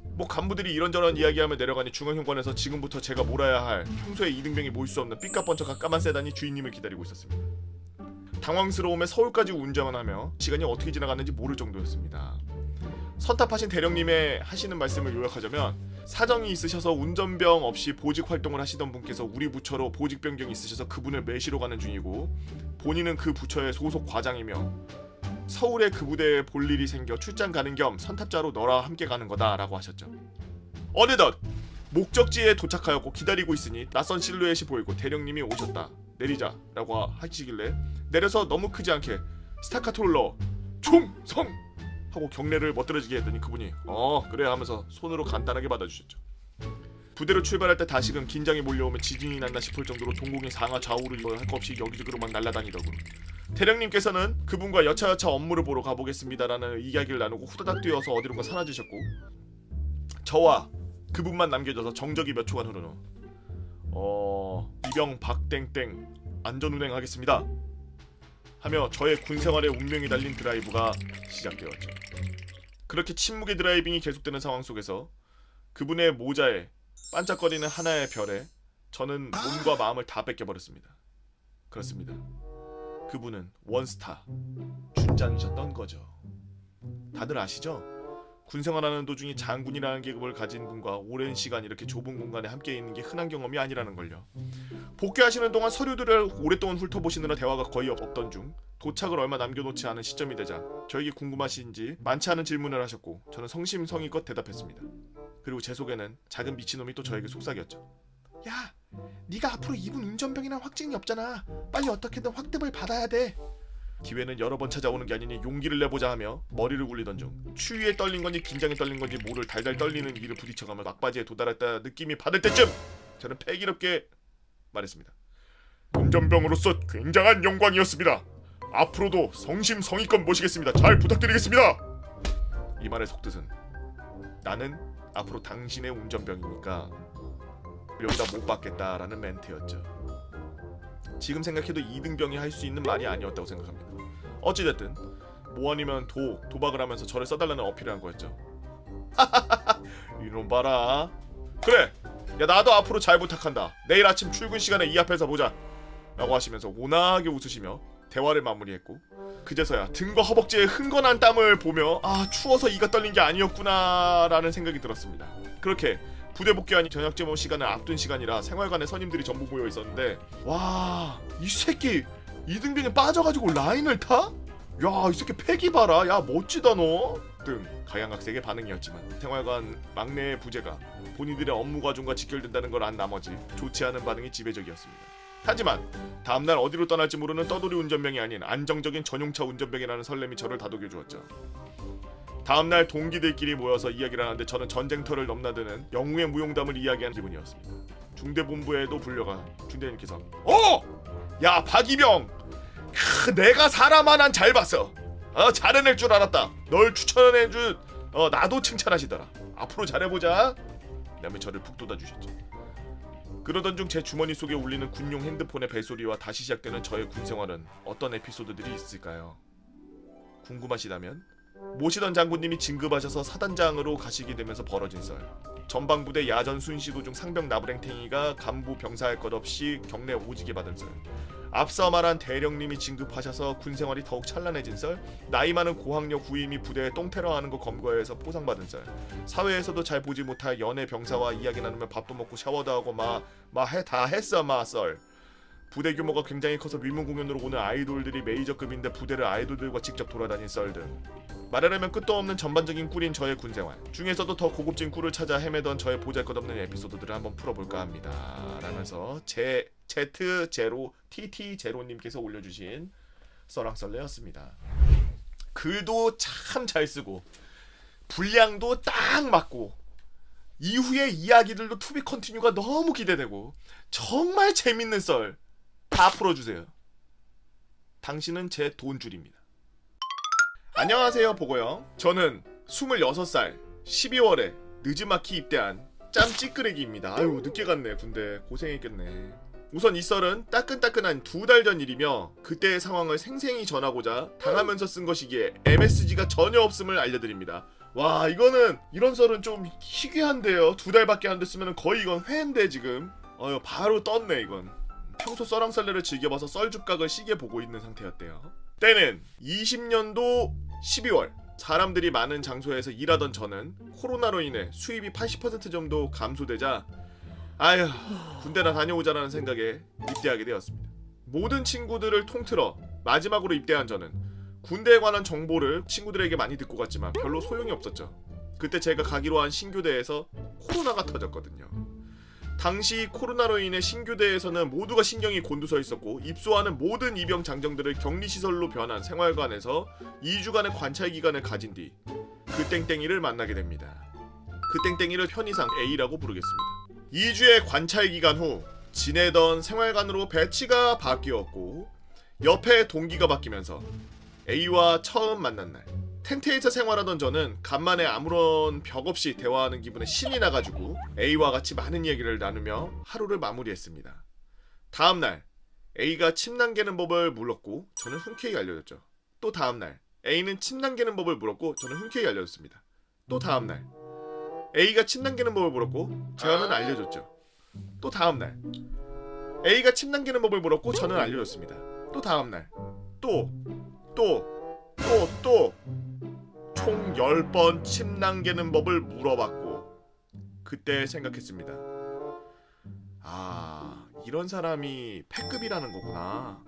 뭐 간부들이 이런저런 이야기하며 내려가니 중앙현관에서 지금부터 제가 몰아야 할 평소에 이등병이 모일 수 없는 삐까뻔쩍한 까만 세단이 주인님을 기다리고 있었습니다. 당황스러움에 서울까지 운전하며 시간이 어떻게 지나갔는지 모를 정도였습니다. 선탑하신 대령님의 하시는 말씀을 요약하자면 사정이 있으셔서 운전병 없이 보직 활동을 하시던 분께서 우리 부처로 보직 변경이 있으셔서 그분을 매시러 가는 중이고 본인은 그 부처의 소속 과장이며 서울에 그 부대에 볼 일이 생겨 출장 가는 겸 선탑자로 너랑 함께 가는 거다라고 하셨죠. 어느덧 목적지에 도착하였고 기다리고 있으니 낯선 실루엣이 보이고 대령님이 오셨다. 내리자라고 하시길래 내려서 너무 크지 않게 스타카토를 넣어 총성 하고 경례를 멋들어지게 했더니 그분이 그래 하면서 손으로 간단하게 받아주셨죠. 부대로 출발할 때 다시금 긴장이 몰려오면 지진이 났나 싶을 정도로 동공이 상하 좌우를 할 것 없이 여기저기로만 날아다니더군. 대령님께서는 그분과 여차여차 업무를 보러 가보겠습니다라는 이야기를 나누고 후다닥 뛰어서 어디론가 사라지셨고 저와 그분만 남겨져서 정적이 몇 초간 흐른 후 이병 박땡땡 안전운행하겠습니다 하며 저의 군생활의 운명이 달린 드라이브가 시작되었죠. 그렇게 침묵의 드라이빙이 계속되는 상황 속에서 그분의 모자에 반짝거리는 하나의 별에 저는 몸과 마음을 다 뺏겨버렸습니다. 그렇습니다. 그분은 원스타 춘장이셨던 거죠. 다들 아시죠? 군생활하는 도중에 장군이라는 계급을 가진 분과 오랜 시간 이렇게 좁은 공간에 함께 있는 게 흔한 경험이 아니라는 걸요. 복귀하시는 동안 서류들을 오랫동안 훑어보시느라 대화가 거의 없던 중 도착을 얼마 남겨놓지 않은 시점이 되자 저에게 궁금하신지 많지 않은 질문을 하셨고 저는 성심성의껏 대답했습니다. 그리고 제 속에는 작은 미친놈이 또 저에게 속삭였죠. 야, 네가 앞으로 이분 운전병이란 확증이 없잖아. 빨리 어떻게든 확답을 받아야 돼. 기회는 여러 번 찾아오는 게 아니니 용기를 내보자 하며 머리를 굴리던 중 추위에 떨린 건지 긴장에 떨린 건지 모를 달달 떨리는 이를 부딪혀가며 막바지에 도달했다 느낌이 받을 때쯤 저는 패기롭게 말했습니다. 운전병으로서 굉장한 영광이었습니다. 앞으로도 성심성의껏 모시겠습니다. 잘 부탁드리겠습니다. 이 말의 속뜻은 나는 앞으로 당신의 운전병이니까 여기다 못 받겠다라는 멘트였죠. 지금 생각해도 이등병이 할 수 있는 말이 아니었다고 생각합니다. 어찌됐든 뭐 아니면 도박을 하면서 저를 써달라는 어필을 한 거였죠. 이놈 봐라. 그래, 야 나도 앞으로 잘 부탁한다. 내일 아침 출근 시간에 이 앞에서 보자 라고 하시면서 온화하게 웃으시며 대화를 마무리했고 그제서야 등과 허벅지에 흥건한 땀을 보며 추워서 이가 떨린 게 아니었구나 라는 생각이 들었습니다. 그렇게 부대 복귀하니 저녁 제모 시간을 앞둔 시간이라 생활관에 선임들이 전부 모여 있었는데 와, 이 새끼 이등병에 빠져가지고 라인을 타? 야, 이 새끼 패기 봐라. 야, 멋지다 너. 등 각양각색의 반응이었지만 생활관 막내의 부재가 본인들의 업무 과중과 직결된다는 걸 안 나머지 좋지 않은 반응이 지배적이었습니다. 하지만 다음날 어디로 떠날지 모르는 떠돌이 운전병이 아닌 안정적인 전용차 운전병이라는 설렘이 저를 다독여주었죠. 다음날 동기들끼리 모여서 이야기를 하는데 저는 전쟁터를 넘나드는 영웅의 무용담을 이야기한 기분이었습니다. 중대본부에도 불려가 중대님께서 야 박이병, 내가 사람 하나는 잘 봤어. 잘해낼 줄 알았다. 널 추천해준 나도 칭찬하시더라. 앞으로 잘해보자. 그다음에 저를 푹 돋아주셨죠. 그러던 중 제 주머니 속에 울리는 군용 핸드폰의 벨소리와 다시 시작되는 저의 군생활은 어떤 에피소드들이 있을까요? 궁금하시다면 모시던 장군님이 진급하셔서 사단장으로 가시게 되면서 벌어진 썰, 전방부대 야전 순시도 중 상병 나부랭탱이가 간부 병사할 것 없이 경례 오지게 받은 썰, 앞서 말한 대령님이 진급하셔서 군생활이 더욱 찬란해진 썰, 나이 많은 고학력 후임이 부대에 똥테러하는 거 검거해서 포상받은 썰, 사회에서도 잘 보지 못할 연애 병사와 이야기 나누며 밥도 먹고 샤워도 하고 다 했어 썰. 부대 규모가 굉장히 커서 밀문 공연으로 오는 아이돌들이 메이저급인데 부대를 아이돌들과 직접 돌아다닌 썰 등 말하려면 끝도 없는 전반적인 꿀인 저의 군생활 중에서도 더 고급진 꿀을 찾아 헤매던 저의 보잘것없는 에피소드들을 한번 풀어볼까 합니다 라면서 Z0 TT0님께서 올려주신 썰랑썰레였습니다. 글도 참 잘 쓰고 분량도 딱 맞고 이후의 이야기들도 투비 컨티뉴가 너무 기대되고 정말 재밌는 썰 다 풀어주세요. 당신은 제 돈줄입니다. 안녕하세요 보고요. 저는 26살 12월에 느즈마키 입대한 짬 찌끄레기입니다. 아유 늦게 갔네. 군대 고생했겠네. 우선 이 썰은 따끈따끈한 2달 전 일이며 그때의 상황을 생생히 전하고자 당하면서 쓴 것이기에 MSG가 전혀 없음을 알려드립니다. 와 이거는 이런 썰은 좀 희귀한데요. 2달밖에 안 됐으면 거의 이건 회인데 지금 바로 떴네 이건. 평소 썰랑썰레를 즐겨봐서 썰줍각을 시계 보고 있는 상태였대요. 때는 20년도 12월 사람들이 많은 장소에서 일하던 저는 코로나로 인해 수입이 80% 정도 감소되자 아휴 군대나 다녀오자라는 생각에 입대하게 되었습니다. 모든 친구들을 통틀어 마지막으로 입대한 저는 군대에 관한 정보를 친구들에게 많이 듣고 갔지만 별로 소용이 없었죠. 그때 제가 가기로 한 신교대에서 코로나가 터졌거든요. 당시 코로나로 인해 신교대에서는 모두가 신경이 곤두서 있었고 입소하는 모든 입영 장정들을 격리시설로 변한 생활관에서 2주간의 관찰 기간을 가진 뒤 그 땡땡이를 만나게 됩니다. 그 땡땡이를 편의상 A라고 부르겠습니다. 2주의 관찰 기간 후 지내던 생활관으로 배치가 바뀌었고 옆에 동기가 바뀌면서 A와 처음 만난 날 텐트에서 생활하던 저는 간만에 아무런 벽 없이 대화하는 기분에 신이 나가지고 A와 같이 많은 얘기를 나누며 하루를 마무리했습니다. 다음날 A가 침 남기는 법을 물었고 저는 흔쾌히 알려줬죠. 또 다음날 A는 침 남기는 법을 물었고 저는 흔쾌히 알려줬습니다. 또 다음날 A가 침 남기는 법을 물었고 저는 알려줬죠. 또 다음날 A가 침 남기는 법을 물었고 저는 알려줬습니다. 또 다음날 또 총 10번 침 남기는 법을 물어봤고 그때 생각했습니다. 아 이런 사람이 패급이라는 거구나.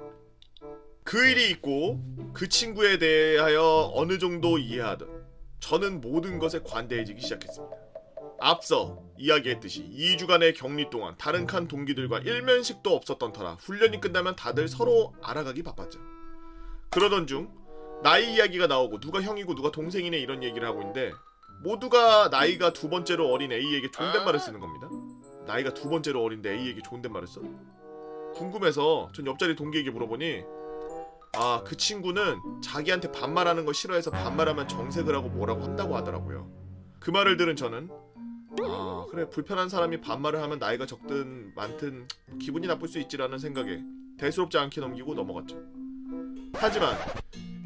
그 일이 있고 그 친구에 대하여 어느 정도 이해하던 저는 모든 것에 관대해지기 시작했습니다. 앞서 이야기했듯이 2주간의 격리 동안 다른 칸 동기들과 일면식도 없었던 터라 훈련이 끝나면 다들 서로 알아가기 바빴죠. 그러던 중 나이 이야기가 나오고 누가 형이고 누가 동생이네 이런 얘기를 하고 있는데 모두가 나이가 2번째로 어린 A에게 존댓말을 쓰는 겁니다. 나이가 2번째로 어린데 A에게 존댓말을 써? 궁금해서 전 옆자리 동기에게 물어보니 아 그 친구는 자기한테 반말하는 거 싫어해서 반말하면 정색을 하고 뭐라고 한다고 하더라고요. 그 말을 들은 저는 아 그래 불편한 사람이 반말을 하면 나이가 적든 많든 기분이 나쁠 수 있지라는 생각에 대수롭지 않게 넘기고 넘어갔죠. 하지만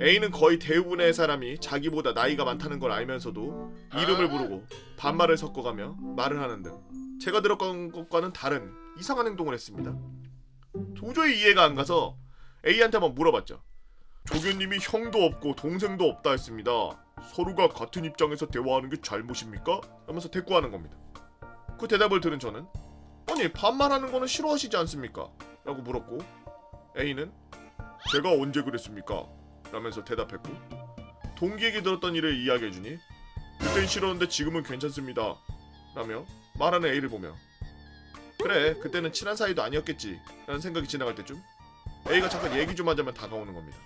A는 거의 대부분의 사람이 자기보다 나이가 많다는 걸 알면서도 이름을 부르고 반말을 섞어가며 말을 하는 등 제가 들었던 것과는 다른 이상한 행동을 했습니다. 도저히 이해가 안 가서 A한테 한번 물어봤죠. 조교님이 형도 없고 동생도 없다 했습니다. 서로가 같은 입장에서 대화하는 게 잘못입니까? 하면서 대꾸하는 겁니다. 그 대답을 들은 저는 아니 반말하는 거는 싫어하시지 않습니까? 라고 물었고 A는 제가 언제 그랬습니까? 라면서 대답했고 동기에게 들었던 일을 이야기해주니 그땐 싫었는데 지금은 괜찮습니다 라며 말하는 A를 보며 그래 그때는 친한 사이도 아니었겠지 라는 생각이 지나갈 때쯤 A가 잠깐 얘기 좀 하자면 다가오는 겁니다.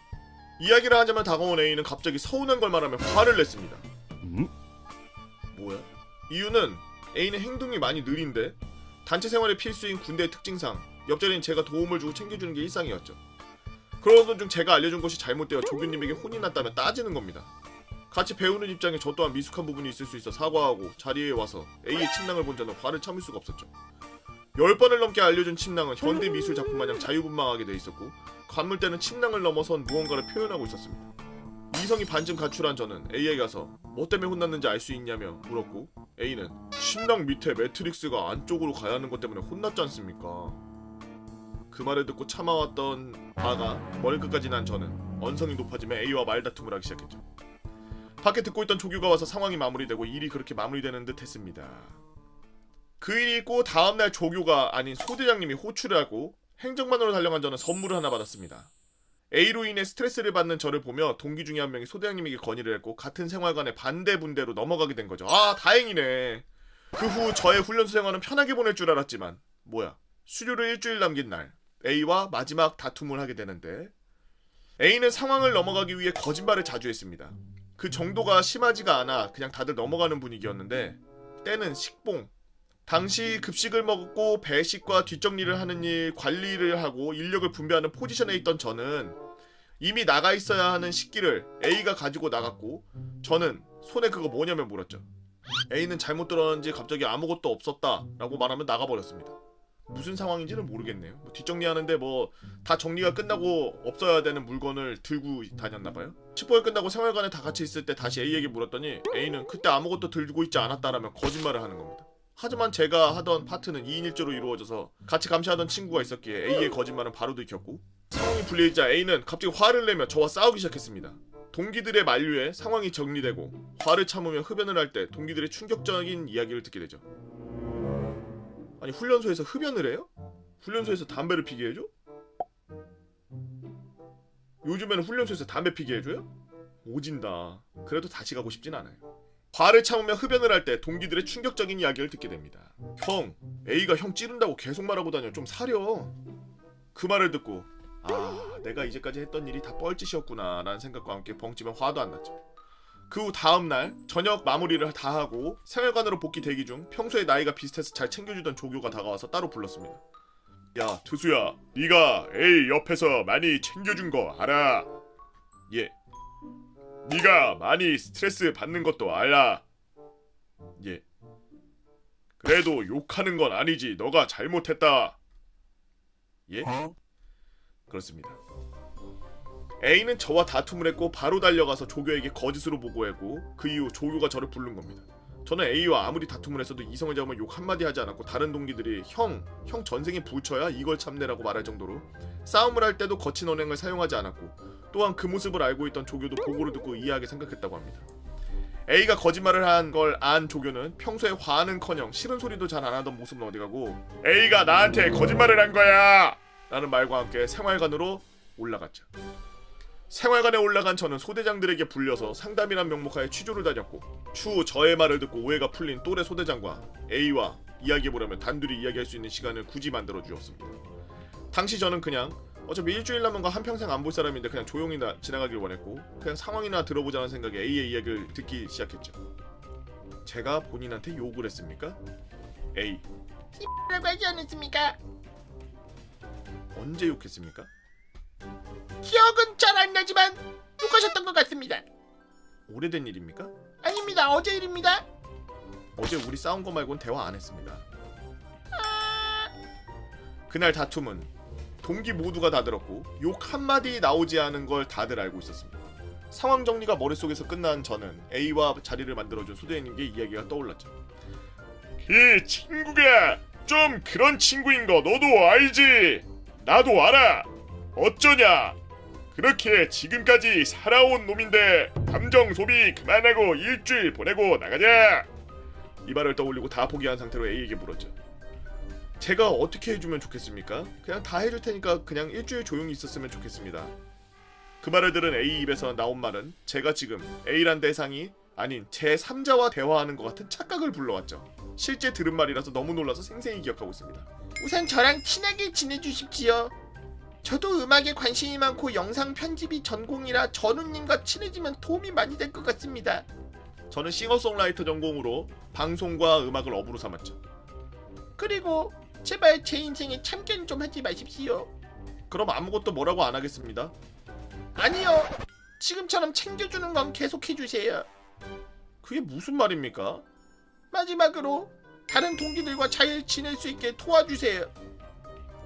이야기를 하자면 다가온 A는 갑자기 서운한 걸 말하며 화를 냈습니다. 뭐야? 이유는 A는 행동이 많이 느린데 단체 생활의 필수인 군대의 특징상 옆자리는 제가 도움을 주고 챙겨주는 게 일상이었죠. 그러던 중 제가 알려준 것이 잘못되어 조교님에게 혼이 났다면 따지는 겁니다. 같이 배우는 입장에 저 또한 미숙한 부분이 있을 수 있어 사과하고 자리에 와서 A의 침낭을 본 저는 화를 참을 수가 없었죠. 10번을 넘게 알려준 침낭은 현대미술 작품 마냥 자유분방하게 돼 있었고 관물대는 침낭을 넘어선 무언가를 표현하고 있었습니다. 이성이 반쯤 가출한 저는 A에게 가서 뭐 때문에 혼났는지 알 수 있냐며 물었고 A는 침낭 밑에 매트릭스가 안쪽으로 가야 하는 것 때문에 혼났지 않습니까? 그 말을 듣고 참아왔던 화가 머리끝까지 난 저는 언성이 높아지며 A와 말다툼을 하기 시작했죠. 밖에 듣고 있던 조교가 와서 상황이 마무리되고 일이 그렇게 마무리되는 듯 했습니다. 그 일이 있고 다음날 조교가 아닌 소대장님이 호출을 하고 행정반으로 달려간 저는 선물을 하나 받았습니다. A로 인해 스트레스를 받는 저를 보며 동기 중에 한 명이 소대장님에게 건의를 했고 같은 생활관에 반대 분대로 넘어가게 된 거죠. 아, 다행이네. 그 후 저의 훈련소 생활은 편하게 보낼 줄 알았지만 뭐야, 수료를 일주일 남긴 날 A와 마지막 다툼을 하게 되는데 A는 상황을 넘어가기 위해 거짓말을 자주 했습니다. 그 정도가 심하지가 않아 그냥 다들 넘어가는 분위기였는데 때는 식봉. 당시 급식을 먹고 배식과 뒷정리를 하는 일, 관리를 하고 인력을 분배하는 포지션에 있던 저는 이미 나가 있어야 하는 식기를 A가 가지고 나갔고 저는 손에 그거 뭐냐며 물었죠. A는 잘못 들었는지 갑자기 아무것도 없었다 라고 말하면 나가버렸습니다. 무슨 상황인지는 모르겠네요. 뒷정리하는데 다 정리가 끝나고 없어야 되는 물건을 들고 다녔나봐요. 식보가 끝나고 생활관에 다 같이 있을 때 다시 A에게 물었더니 A는 그때 아무것도 들고 있지 않았다라며 거짓말을 하는 겁니다. 하지만 제가 하던 파트는 2인 1조로 이루어져서 같이 감시하던 친구가 있었기에 A의 거짓말은 바로 들켰고 상황이 불리해지자 A는 갑자기 화를 내며 저와 싸우기 시작했습니다. 동기들의 만류에 상황이 정리되고 화를 참으며 흡연을 할 때 동기들의 충격적인 이야기를 듣게 되죠. 아니, 훈련소에서 흡연을 해요? 훈련소에서 담배를 피게 해줘? 요즘에는 훈련소에서 담배 피게 해줘요? 오진다. 그래도 다시 가고 싶진 않아요. 화를 참으며 흡연을 할 때 동기들의 충격적인 이야기를 듣게 됩니다. 형, A가 형 찌른다고 계속 말하고 다녀. 좀 사려. 그 말을 듣고 내가 이제까지 했던 일이 다 뻘짓이었구나 라는 생각과 함께 벙찌면 화도 안 났죠. 그 후 다음날 저녁 마무리를 다 하고 생활관으로 복귀 대기 중 평소에 나이가 비슷해서 잘 챙겨주던 조교가 다가와서 따로 불렀습니다. 야, 투수야, 네가 A 옆에서 많이 챙겨준 거 알아? 예. 네가 많이 스트레스 받는 것도 알아? 예. 그래도 욕하는 건 아니지. 너가 잘못했다. 예? 그렇습니다. A는 저와 다툼을 했고 바로 달려가서 조교에게 거짓으로 보고했고 그 이후 조교가 저를 부른 겁니다. 저는 A와 아무리 다툼을 했어도 이성을 잡으면 욕 한마디 하지 않았고 다른 동기들이 형 전생에 부처야? 이걸 참내라고 말할 정도로 싸움을 할 때도 거친 언행을 사용하지 않았고 또한 그 모습을 알고 있던 조교도 보고를 듣고 이해하게 생각했다고 합니다. A가 거짓말을 한 걸 안 조교는 평소에 화는커녕 싫은 소리도 잘 안 하던 모습은 어디 가고 A가 나한테 거짓말을 한 거야! 라는 말과 함께 생활관으로 올라갔죠. 생활관에 올라간 저는 소대장들에게 불려서 상담이란 명목하에 취조를 다녔고 추후 저의 말을 듣고 오해가 풀린 또래 소대장과 A와 이야기해보려면 단둘이 이야기할 수 있는 시간을 굳이 만들어 주었습니다. 당시 저는 그냥 어차피 일주일 남은 거 한평생 안 볼 사람인데 그냥 조용히 지나가길 원했고 그냥 상황이나 들어보자는 생각에 A의 이야기를 듣기 시작했죠. 제가 본인한테 욕을 했습니까? A. 라고 하지 않았습니까? 언제 욕했습니까? 기억은 잘 안 나지만 욕하셨던 것 같습니다. 오래된 일입니까? 아닙니다. 어제 일입니다. 어제 우리 싸운 거 말고는 대화 안 했습니다. 그날 다툼은 동기 모두가 다 들었고 욕 한마디 나오지 않은 걸 다들 알고 있었습니다. 상황 정리가 머릿속에서 끝난 저는 A와 자리를 만들어준 소대장님께 이야기가 떠올랐죠. 그 친구가 좀 그런 친구인 거 너도 알지? 나도 알아. 어쩌냐? 그렇게 지금까지 살아온 놈인데 감정 소비 그만하고 일주일 보내고 나가자. 이 말을 떠올리고 다 포기한 상태로 A에게 물었죠. 제가 어떻게 해주면 좋겠습니까? 그냥 다 해줄 테니까 그냥 일주일 조용히 있었으면 좋겠습니다. 그 말을 들은 A 입에서 나온 말은 제가 지금 A란 대상이 아닌 제3자와 대화하는 것 같은 착각을 불러왔죠. 실제 들은 말이라서 너무 놀라서 생생히 기억하고 있습니다. 우선 저랑 친하게 지내주십시오. 저도 음악에 관심이 많고 영상 편집이 전공이라 전우님과 친해지면 도움이 많이 될 것 같습니다. 저는 싱어송라이터 전공으로 방송과 음악을 업으로 삼았죠. 그리고 제발 제 인생에 참견 좀 하지 마십시오. 그럼 아무것도 뭐라고 안 하겠습니다. 아니요. 지금처럼 챙겨주는 건 계속해주세요. 그게 무슨 말입니까? 마지막으로 다른 동기들과 잘 지낼 수 있게 도와주세요.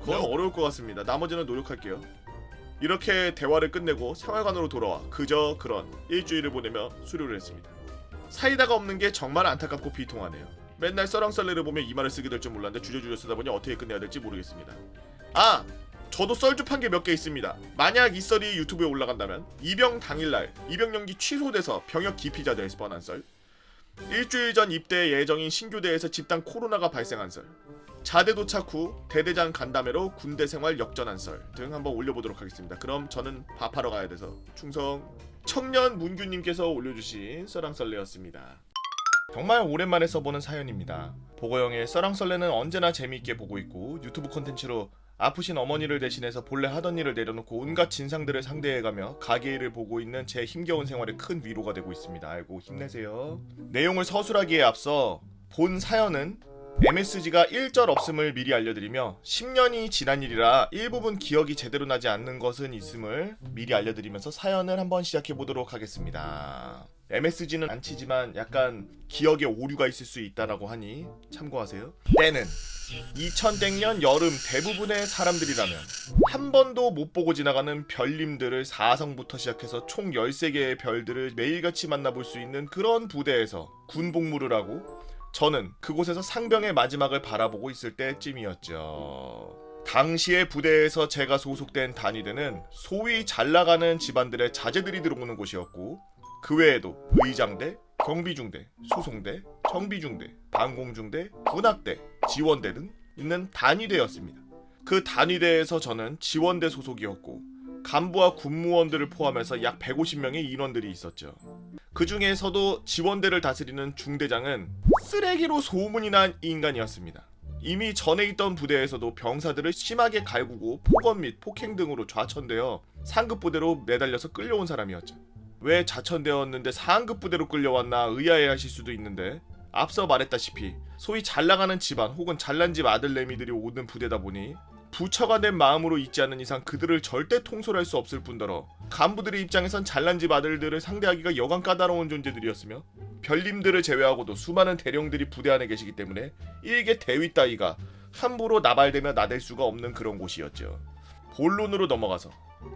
그건 어려울 것 같습니다. 나머지는 노력할게요. 이렇게 대화를 끝내고 생활관으로 돌아와 그저 그런 일주일을 보내며 수료를 했습니다. 사이다가 없는 게 정말 안타깝고 비통하네요. 맨날 썰렁썰레를 보며 이 말을 쓰게 될 줄 몰랐는데 주저주저 쓰다 보니 어떻게 끝내야 될지 모르겠습니다. 저도 썰줍한 게 몇 개 있습니다. 만약 이 썰이 유튜브에 올라간다면 입영 당일날 입영 연기 취소돼서 병역 기피자 될 뻔한 썰, 일주일 전 입대 예정인 신교대에서 집단 코로나가 발생한 썰, 자대 도착 후 대대장 간담회로 군대 생활 역전한 썰 등 한번 올려보도록 하겠습니다. 그럼 저는 밥하러 가야 돼서 충성. 청년 문규님께서 올려주신 썰랑썰레였습니다. 정말 오랜만에 써보는 사연입니다. 보고형의 썰랑썰레는 언제나 재미있게 보고 있고 유튜브 콘텐츠로 아프신 어머니를 대신해서 본래 하던 일을 내려놓고 온갖 진상들을 상대해가며 가게 일을 보고 있는 제 힘겨운 생활에 큰 위로가 되고 있습니다. 아이고 힘내세요. 내용을 서술하기에 앞서 본 사연은 MSG가 1절 없음을 미리 알려드리며 10년이 지난 일이라 일부분 기억이 제대로 나지 않는 것은 있음을 미리 알려드리면서 사연을 한번 시작해보도록 하겠습니다. MSG는 안 치지만 약간 기억에 오류가 있을 수 있다라고 하니 참고하세요. 때는 2000년 여름 대부분의 사람들이라면 한 번도 못 보고 지나가는 별님들을 4성부터 시작해서 총 13개의 별들을 매일같이 만나볼 수 있는 그런 부대에서 군복무를 하고 저는 그곳에서 상병의 마지막을 바라보고 있을 때쯤이었죠. 당시의 부대에서 제가 소속된 단위대는 소위 잘나가는 집안들의 자제들이 들어오는 곳이었고 그 외에도 의장대, 경비중대, 수송대, 정비중대, 방공중대, 군악대, 지원대 등 있는 단위대였습니다. 그 단위대에서 저는 지원대 소속이었고 간부와 군무원들을 포함해서 약 150명의 인원들이 있었죠. 그 중에서도 지원대를 다스리는 중대장은 쓰레기로 소문이 난 인간이었습니다. 이미 전에 있던 부대에서도 병사들을 심하게 갈구고 폭언 및 폭행 등으로 좌천되어 상급 부대로 매달려서 끌려온 사람이었죠. 왜 좌천되었는데 상급 부대로 끌려왔나 의아해하실 수도 있는데 앞서 말했다시피 소위 잘나가는 집안 혹은 잘난 집 아들내미들이 오는 부대다 보니 부처가 낸 마음으로 있지 않는 이상 그들을 절대 통솔할 수 없을 뿐더러 간부들의 입장에선 잘난 집 아들들을 상대하기가 여간 까다로운 존재들이었으며 별님들을 제외하고도 수많은 대령들이 부대 안에 계시기 때문에 일개 대위 따위가 함부로 나발대며 나댈 수가 없는 그런 곳이었죠. 본론으로 넘어가서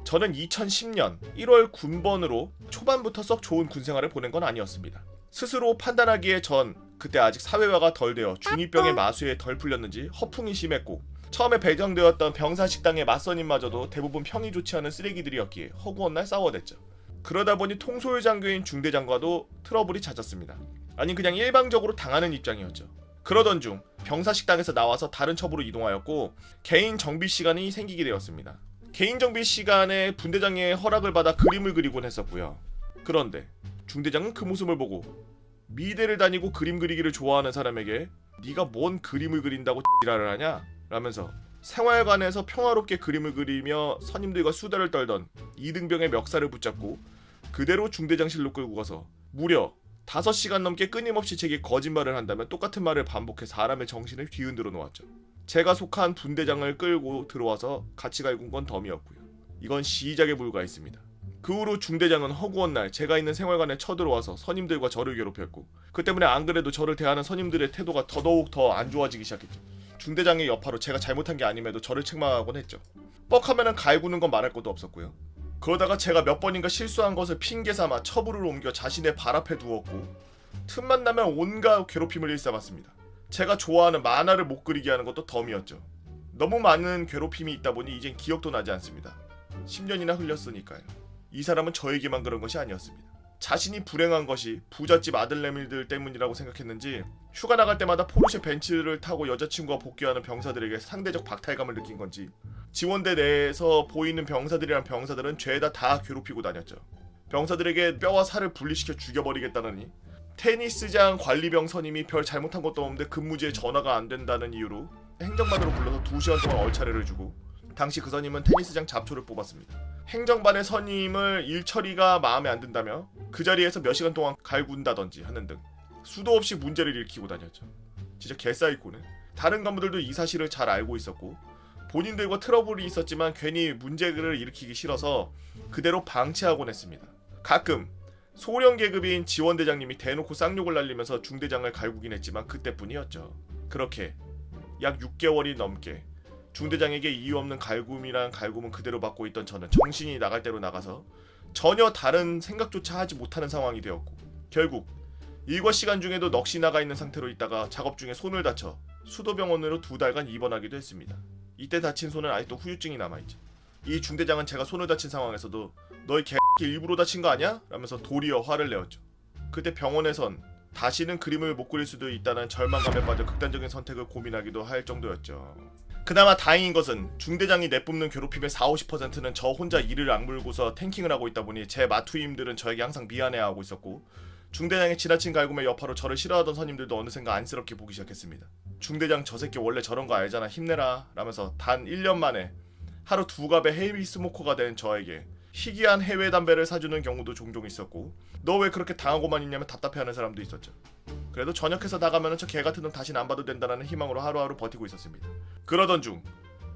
저는 2010년 1월 군번으로 초반부터 썩 좋은 군생활을 보낸 건 아니었습니다. 스스로 판단하기에 전 그때 아직 사회화가 덜 되어 중2병의 마수에 덜 풀렸는지 허풍이 심했고 처음에 배정되었던 병사식당의 맞선임마저도 대부분 평이 좋지 않은 쓰레기들이었기에 허구한 날 싸워댔죠. 그러다 보니 통솔 장교인 중대장과도 트러블이 잦았습니다. 아니 그냥 일방적으로 당하는 입장이었죠. 그러던 중 병사식당에서 나와서 다른 첩으로 이동하였고 개인 정비 시간이 생기게 되었습니다. 개인 정비 시간에 분대장의 허락을 받아 그림을 그리곤 했었고요. 그런데 중대장은 그 모습을 보고 미대를 다니고 그림 그리기를 좋아하는 사람에게 네가 뭔 그림을 그린다고 지랄을 하냐? 라면서 생활관에서 평화롭게 그림을 그리며 선임들과 수다를 떨던 이등병의 멱살을 붙잡고 그대로 중대장실로 끌고 가서 무려 5시간 넘게 끊임없이 제게 거짓말을 한다면 똑같은 말을 반복해 사람의 정신을 뒤흔들어 놓았죠. 제가 속한 분대장을 끌고 들어와서 같이 갈군 건 덤이었고요. 이건 시작에 불과했습니다. 그 후로 중대장은 허구한 날 제가 있는 생활관에 쳐들어와서 선임들과 저를 괴롭혔고 그 때문에 안 그래도 저를 대하는 선임들의 태도가 더더욱 더 안 좋아지기 시작했죠. 중대장의 여파로 제가 잘못한 게 아님에도 저를 책망하곤 했죠. 뻑하면은 갈구는 건 말할 것도 없었고요. 그러다가 제가 몇 번인가 실수한 것을 핑계삼아 처부를 옮겨 자신의 발 앞에 두었고 틈만 나면 온갖 괴롭힘을 일삼았습니다. 제가 좋아하는 만화를 못 그리게 하는 것도 덤이었죠. 너무 많은 괴롭힘이 있다 보니 이젠 기억도 나지 않습니다. 10년이나 흘렸으니까요. 이 사람은 저에게만 그런 것이 아니었습니다. 자신이 불행한 것이 부잣집 아들내미들 때문이라고 생각했는지 휴가 나갈 때마다 포르쉐 벤츠를 타고 여자친구와 복귀하는 병사들에게 상대적 박탈감을 느낀 건지 지원대 내에서 보이는 병사들이란 병사들은 죄다 다 괴롭히고 다녔죠. 병사들에게 뼈와 살을 분리시켜 죽여버리겠다느니 테니스장 관리병 선임이 별 잘못한 것도 없는데 근무지에 전화가 안 된다는 이유로 행정반으로 불러서 2시간 동안 얼차례를 주고 당시 그 선임은 테니스장 잡초를 뽑았습니다. 행정반의 선임을 일 처리가 마음에 안 든다며 그 자리에서 몇 시간 동안 갈군다든지 하는 등 수도 없이 문제를 일으키고 다녔죠. 진짜 개사이코네. 다른 간부들도 이 사실을 잘 알고 있었고 본인들과 트러블이 있었지만 괜히 문제를 일으키기 싫어서 그대로 방치하곤 했습니다. 가끔 소령 계급인 지원대장님이 대놓고 쌍욕을 날리면서 중대장을 갈구긴 했지만 그때뿐이었죠. 그렇게 약 6개월이 넘게 중대장에게 이유 없는 갈굼이란 갈굼은 그대로 받고 있던 저는 정신이 나갈 대로 나가서 전혀 다른 생각조차 하지 못하는 상황이 되었고 결국 일과 시간 중에도 넋이 나가 있는 상태로 있다가 작업 중에 손을 다쳐 수도병원으로 2달간 입원하기도 했습니다. 이때 다친 손은 아직도 후유증이 남아있죠. 이 중대장은 제가 손을 다친 상황에서도 너희 개 일부러 다친 거 아니야? 라면서 도리어 화를 내었죠. 그때 병원에선 다시는 그림을 못 그릴 수도 있다는 절망감에 빠져 극단적인 선택을 고민하기도 할 정도였죠. 그나마 다행인 것은 중대장이 내뿜는 괴롭힘의 40-50%는 저 혼자 이를 악물고서 탱킹을 하고 있다 보니 제 마투임들은 저에게 항상 미안해하고 있었고 중대장의 지나친 갈굼의 여파로 저를 싫어하던 선임들도 어느샌가 안쓰럽게 보기 시작했습니다. 중대장 저 새끼 원래 저런 거 알잖아 힘내라 라면서 단 1년 만에 하루 2갑의 헤비 스모커가 된 저에게 희귀한 해외 담배를 사주는 경우도 종종 있었고 너 왜 그렇게 당하고만 있냐면 답답해하는 사람도 있었죠. 그래도 전역해서 나가면은 저 개같은 놈 다시는 안 봐도 된다는 희망으로 하루하루 버티고 있었습니다. 그러던 중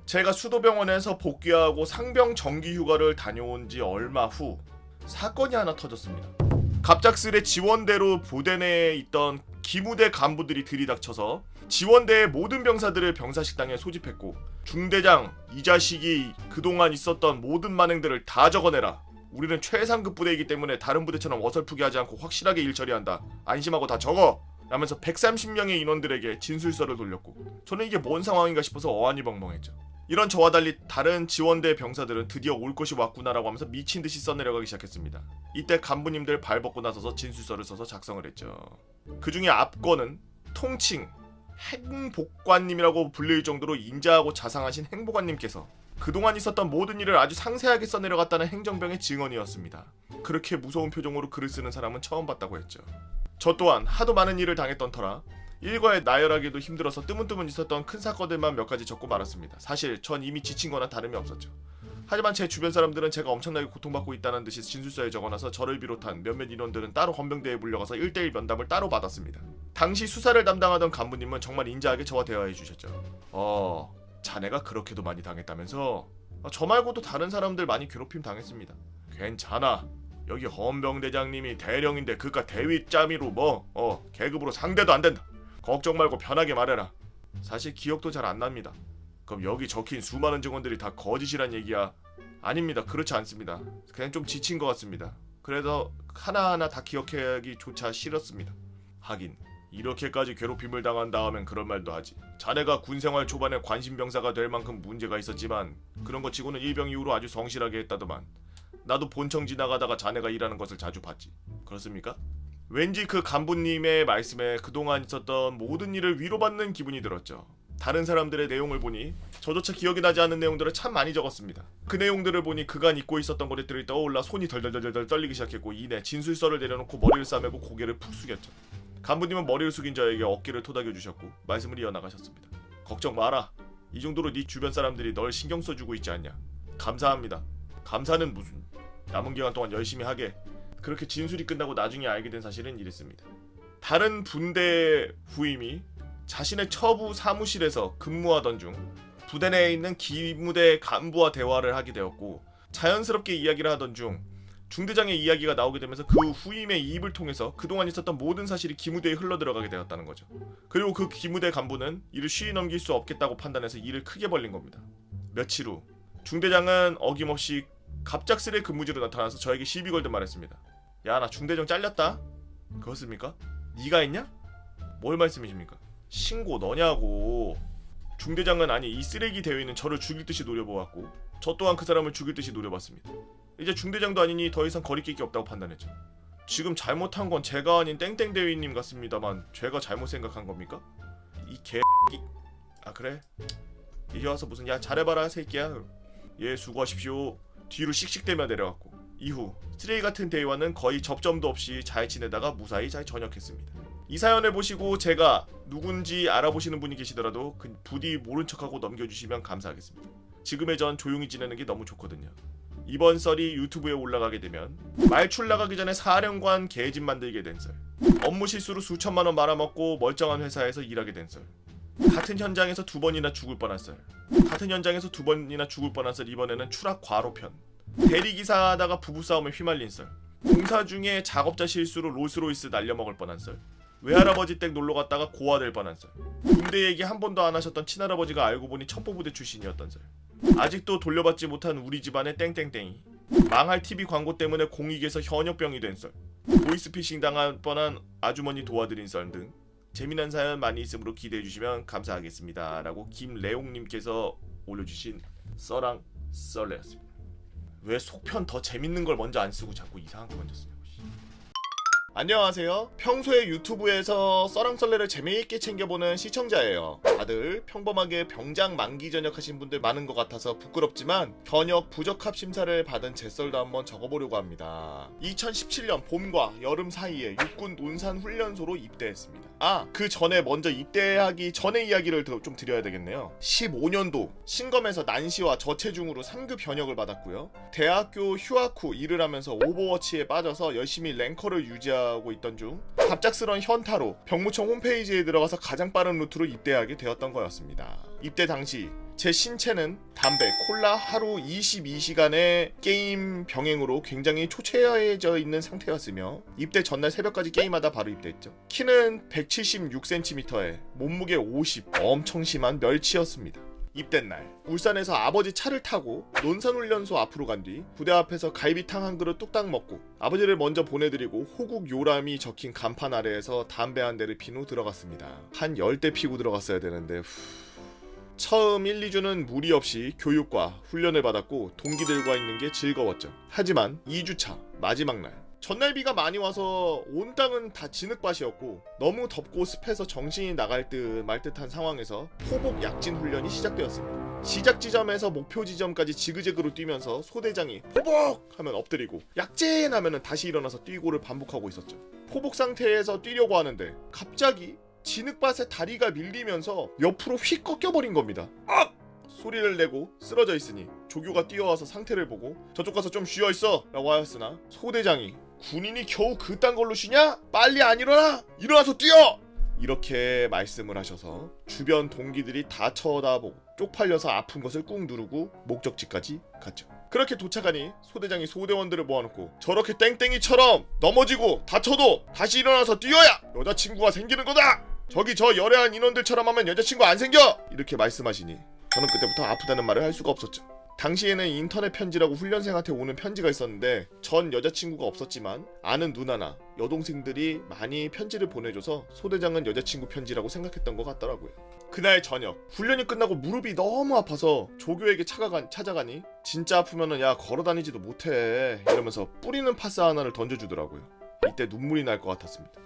제가 수도병원에서 복귀하고 상병 정기 휴가를 다녀온 지 얼마 후 사건이 하나 터졌습니다. 갑작스레 지원대로 부대 내에 있던 기무대 간부들이 들이닥쳐서 지원대의 모든 병사들을 병사식당에 소집했고 중대장 이 자식이 그동안 있었던 모든 만행들을 다 적어내라. 우리는 최상급 부대이기 때문에 다른 부대처럼 어설프게 하지 않고 확실하게 일 처리한다. 안심하고 다 적어! 라면서 130명의 인원들에게 진술서를 돌렸고 저는 이게 뭔 상황인가 싶어서 어안이 벙벙했죠. 이런 저와 달리 다른 지원대 병사들은 드디어 올 것이 왔구나라고 하면서 미친듯이 써내려가기 시작했습니다. 이때 간부님들 발벗고 나서서 진술서를 써서 작성을 했죠. 그 중에 앞권은 통칭 행복관님이라고 불릴 정도로 인자하고 자상하신 행복관님께서 그동안 있었던 모든 일을 아주 상세하게 써내려갔다는 행정병의 증언이었습니다. 그렇게 무서운 표정으로 글을 쓰는 사람은 처음 봤다고 했죠. 저 또한 하도 많은 일을 당했던 터라 일과에 나열하기도 힘들어서 뜨문뜨문 있었던 큰 사건들만 몇 가지 적고 말았습니다. 사실 전 이미 지친 거나 다름이 없었죠. 하지만 제 주변 사람들은 제가 엄청나게 고통받고 있다는 듯이 진술서에 적어놔서 저를 비롯한 몇몇 인원들은 따로 헌병대에 불려가서 1대1 면담을 따로 받았습니다. 당시 수사를 담당하던 간부님은 정말 인자하게 저와 대화해 주셨죠. 자네가 그렇게도 많이 당했다면서? 저 말고도 다른 사람들 많이 괴롭힘 당했습니다. 괜찮아. 여기 헌병대장님이 대령인데 그깟 대윗짬이로 계급으로 상대도 안 된다. 걱정 말고 편하게 말해라. 사실 기억도 잘 안 납니다. 그럼 여기 적힌 수많은 증언들이 다 거짓이란 얘기야? 아닙니다. 그렇지 않습니다. 그냥 좀 지친 것 같습니다. 그래서 하나하나 다 기억하기조차 싫었습니다. 하긴 이렇게까지 괴롭힘을 당한 다음엔 그런 말도 하지. 자네가 군생활 초반에 관심병사가 될 만큼 문제가 있었지만 그런 거 치고는 일병 이후로 아주 성실하게 했다더만. 나도 본청 지나가다가 자네가 일하는 것을 자주 봤지. 그렇습니까? 왠지 그 간부님의 말씀에 그동안 있었던 모든 일을 위로받는 기분이 들었죠. 다른 사람들의 내용을 보니 저조차 기억이 나지 않는 내용들을 참 많이 적었습니다. 그 내용들을 보니 그간 잊고 있었던 것들이 떠올라 손이 덜덜덜덜 떨리기 시작했고 이내 진술서를 내려놓고 머리를 싸매고 고개를 푹 숙였죠. 간부님은 머리를 숙인 저에게 어깨를 토닥여주셨고 말씀을 이어나가셨습니다. 걱정 마라. 이 정도로 네 주변 사람들이 널 신경 써주고 있지 않냐. 감사합니다. 감사는 무슨. 남은 기간 동안 열심히 하게. 그렇게 진술이 끝나고 나중에 알게 된 사실은 이랬습니다. 다른 분대 후임이 자신의 처부 사무실에서 근무하던 중 부대 내에 있는 기무대 간부와 대화를 하게 되었고 자연스럽게 이야기를 하던 중 중대장의 이야기가 나오게 되면서 그 후임의 입을 통해서 그동안 있었던 모든 사실이 기무대에 흘러들어가게 되었다는 거죠. 그리고 그 기무대 간부는 이를 쉬이 넘길 수 없겠다고 판단해서 일을 크게 벌린 겁니다. 며칠 후 중대장은 어김없이 갑작스레 근무지로 나타나서 저에게 시비 걸듯 말했습니다. 야, 나 중대장 잘렸다. 그렇습니까? 네가 했냐? 뭘 말씀이십니까? 신고 너냐고. 중대장은 아니 이 쓰레기 대위는 저를 죽일 듯이 노려보았고 저 또한 그 사람을 죽일 듯이 노려봤습니다. 이제 중대장도 아니니 더 이상 거리낄 게 없다고 판단했죠. 지금 잘못한 건 제가 아닌 땡땡 대위님 같습니다만 제가 잘못 생각한 겁니까? 이 개... 아 그래? 이제 와서 무슨 야 잘해봐라 새끼야. 예 수고하십시오. 뒤로 씩씩대며 내려갔고 이후 쓰레기 같은 대위와는 거의 접점도 없이 잘 지내다가 무사히 잘 전역했습니다. 이 사연을 보시고 제가 누군지 알아보시는 분이 계시더라도 부디 모른 척하고 넘겨주시면 감사하겠습니다. 지금의 전 조용히 지내는 게 너무 좋거든요. 이번 썰이 유튜브에 올라가게 되면 말출 나가기 전에 사령관 개집 만들게 된 썰, 업무 실수로 수천만 원 말아먹고 멀쩡한 회사에서 일하게 된 썰, 같은 현장에서 2번이나 죽을 뻔한 썰, 같은 현장에서 2번이나 죽을 뻔한 썰, 이번에는 추락 과로편, 대리기사 하다가 부부싸움에 휘말린 썰, 공사 중에 작업자 실수로 롤스로이스 날려먹을 뻔한 썰, 외할아버지 댁 놀러갔다가 고아될 뻔한 썰, 군대 얘기 한 번도 안 하셨던 친할아버지가 알고 보니 첩보부대 출신이었던 썰, 아직도 돌려받지 못한 우리 집안의 땡땡땡이, 망할 TV 광고 때문에 공익에서 현역병이 된 썰, 보이스피싱 당할 뻔한 아주머니 도와드린 썰 등 재미난 사연 많이 있으므로 기대해주시면 감사하겠습니다 라고 김래용님께서 올려주신 써랑 썰레였습니다. 왜 속편 더 재밌는 걸 먼저 안 쓰고 자꾸 이상한 거 먼저 쓰냐고. 안녕하세요. 평소에 유튜브에서 써랑썰레를 재미있게 챙겨보는 시청자예요. 다들 평범하게 병장 만기 전역하신 분들 많은 것 같아서 부끄럽지만 현역 부적합 심사를 받은 제 썰도 한번 적어보려고 합니다. 2017년 봄과 여름 사이에 육군 논산훈련소로 입대했습니다. 그 전에 먼저 입대하기 전의 이야기를 좀 드려야 되겠네요. 15년도 신검에서 난시와 저체중으로 3급 현역을 받았고요. 대학교 휴학 후 일을 하면서 오버워치에 빠져서 열심히 랭커를 유지하고 있던 중 갑작스런 현타로 병무청 홈페이지에 들어가서 가장 빠른 루트로 입대하게 되었던 거였습니다. 입대 당시 제 신체는 담배, 콜라 하루 22시간의 게임 병행으로 굉장히 초췌해져 있는 상태였으며 입대 전날 새벽까지 게임하다 바로 입대했죠. 키는 176cm에 몸무게 50, 엄청 심한 멸치였습니다. 입대 날 울산에서 아버지 차를 타고 논산훈련소 앞으로 간 뒤 부대 앞에서 갈비탕 한 그릇 뚝딱 먹고 아버지를 먼저 보내드리고 호국 요람이 적힌 간판 아래에서 담배 한 대를 핀 후 들어갔습니다. 한 10대 피고 들어갔어야 되는데 처음 1, 2주는 무리 없이 교육과 훈련을 받았고 동기들과 있는 게 즐거웠죠. 하지만 2주차 마지막 날 전날 비가 많이 와서 온 땅은 다 진흙밭이었고 너무 덥고 습해서 정신이 나갈 듯 말 듯한 상황에서 포복 약진 훈련이 시작되었습니다. 시작 지점에서 목표 지점까지 지그재그로 뛰면서 소대장이 포복! 하면 엎드리고 약진! 하면 다시 일어나서 뛰고를 반복하고 있었죠. 포복 상태에서 뛰려고 하는데 갑자기 진흙밭에 다리가 밀리면서 옆으로 휙 꺾여버린 겁니다. 소리를 내고 쓰러져 있으니 조교가 뛰어와서 상태를 보고 저쪽 가서 좀 쉬어있어 라고 하였으나 소대장이 군인이 겨우 그딴 걸로 쉬냐? 빨리 안 일어나! 일어나서 뛰어! 이렇게 말씀을 하셔서 주변 동기들이 다 쳐다보고 쪽팔려서 아픈 것을 꾹 누르고 목적지까지 갔죠. 그렇게 도착하니 소대장이 소대원들을 모아놓고 저렇게 땡땡이처럼 넘어지고 다쳐도 다시 일어나서 뛰어야 여자친구가 생기는 거다! 저기 저 열애한 인원들처럼 하면 여자친구 안 생겨! 이렇게 말씀하시니 저는 그때부터 아프다는 말을 할 수가 없었죠. 당시에는 인터넷 편지라고 훈련생한테 오는 편지가 있었는데 전 여자친구가 없었지만 아는 누나나 여동생들이 많이 편지를 보내줘서 소대장은 여자친구 편지라고 생각했던 것 같더라고요. 그날 저녁 훈련이 끝나고 무릎이 너무 아파서 조교에게 찾아가니 진짜 아프면은 야 걸어다니지도 못해 이러면서 뿌리는 파스 하나를 던져주더라고요. 이때 눈물이 날 것 같았습니다.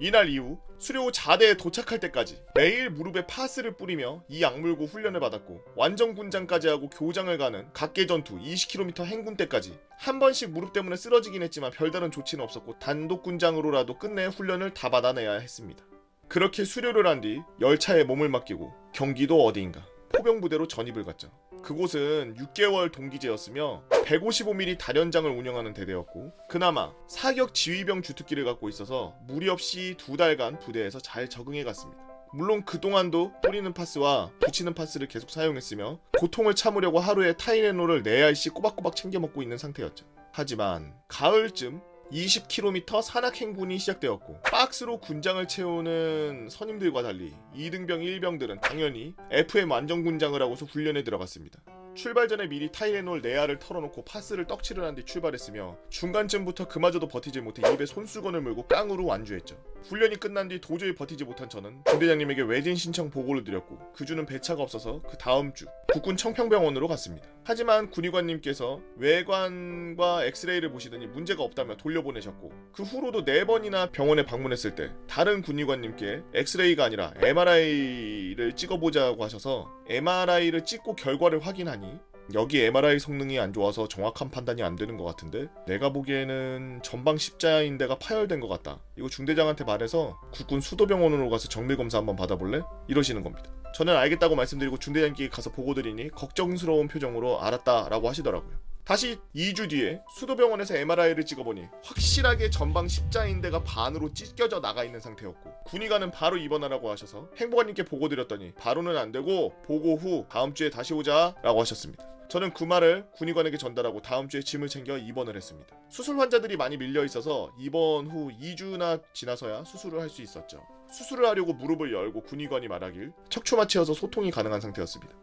이날 이후 수료 자대에 도착할 때까지 매일 무릎에 파스를 뿌리며 이 악물고 훈련을 받았고 완전 군장까지 하고 교장을 가는 각계 전투 20km 행군 때까지 한 번씩 무릎 때문에 쓰러지긴 했지만 별다른 조치는 없었고 단독 군장으로라도 끝내 훈련을 다 받아내야 했습니다. 그렇게 수료를 한 뒤 열차에 몸을 맡기고 경기도 어디인가 포병부대로 전입을 갔죠. 그곳은 6개월 동기제였으며 155mm 다련장을 운영하는 대대였고 그나마 사격 지휘병 주특기를 갖고 있어서 무리 없이 2달간 부대에서 잘 적응해갔습니다. 물론 그동안도 뿌리는 파스와 붙이는 파스를 계속 사용했으며 고통을 참으려고 하루에 타이레놀을 4알씩 꼬박꼬박 챙겨 먹고 있는 상태였죠. 하지만 가을쯤 20km 산악 행군이 시작되었고 박스로 군장을 채우는 선임들과 달리 2등병 1병들은 당연히 FM 완전 군장을 하고서 훈련에 들어갔습니다. 출발 전에 미리 타이레놀 4알을 털어놓고 파스를 떡칠을 한 뒤 출발했으며 중간쯤부터 그마저도 버티지 못해 입에 손수건을 물고 깡으로 완주했죠. 훈련이 끝난 뒤 도저히 버티지 못한 저는 중대장님에게 외진 신청 보고를 드렸고 그 주는 배차가 없어서 그 다음 주 국군 청평병원으로 갔습니다. 하지만 군의관님께서 외관과 엑스레이를 보시더니 문제가 없다며 돌려보내셨고 그 후로도 4번이나 병원에 방문했을 때 다른 군의관님께 엑스레이가 아니라 MRI를 찍어보자고 하셔서 MRI를 찍고 결과를 확인하니 여기 MRI 성능이 안 좋아서 정확한 판단이 안 되는 것 같은데 내가 보기에는 전방 십자인대가 파열된 것 같다. 이거 중대장한테 말해서 국군 수도병원으로 가서 정밀검사 한번 받아볼래? 이러시는 겁니다. 저는 알겠다고 말씀드리고 중대장께 가서 보고 드리니 걱정스러운 표정으로 알았다라고 하시더라고요. 다시 2주 뒤에 수도병원에서 MRI를 찍어보니 확실하게 전방 십자인대가 반으로 찢겨져 나가 있는 상태였고 군의관은 바로 입원하라고 하셔서 행보관님께 보고 드렸더니 바로는 안 되고 보고 후 다음 주에 다시 오자 라고 하셨습니다. 저는 그 말을 군의관에게 전달하고 다음 주에 짐을 챙겨 입원을 했습니다. 수술 환자들이 많이 밀려 있어서 입원 후 2주나 지나서야 수술을 할 수 있었죠. 수술을 하려고 무릎을 열고 군의관이 말하길 척추마취여서 소통이 가능한 상태였습니다.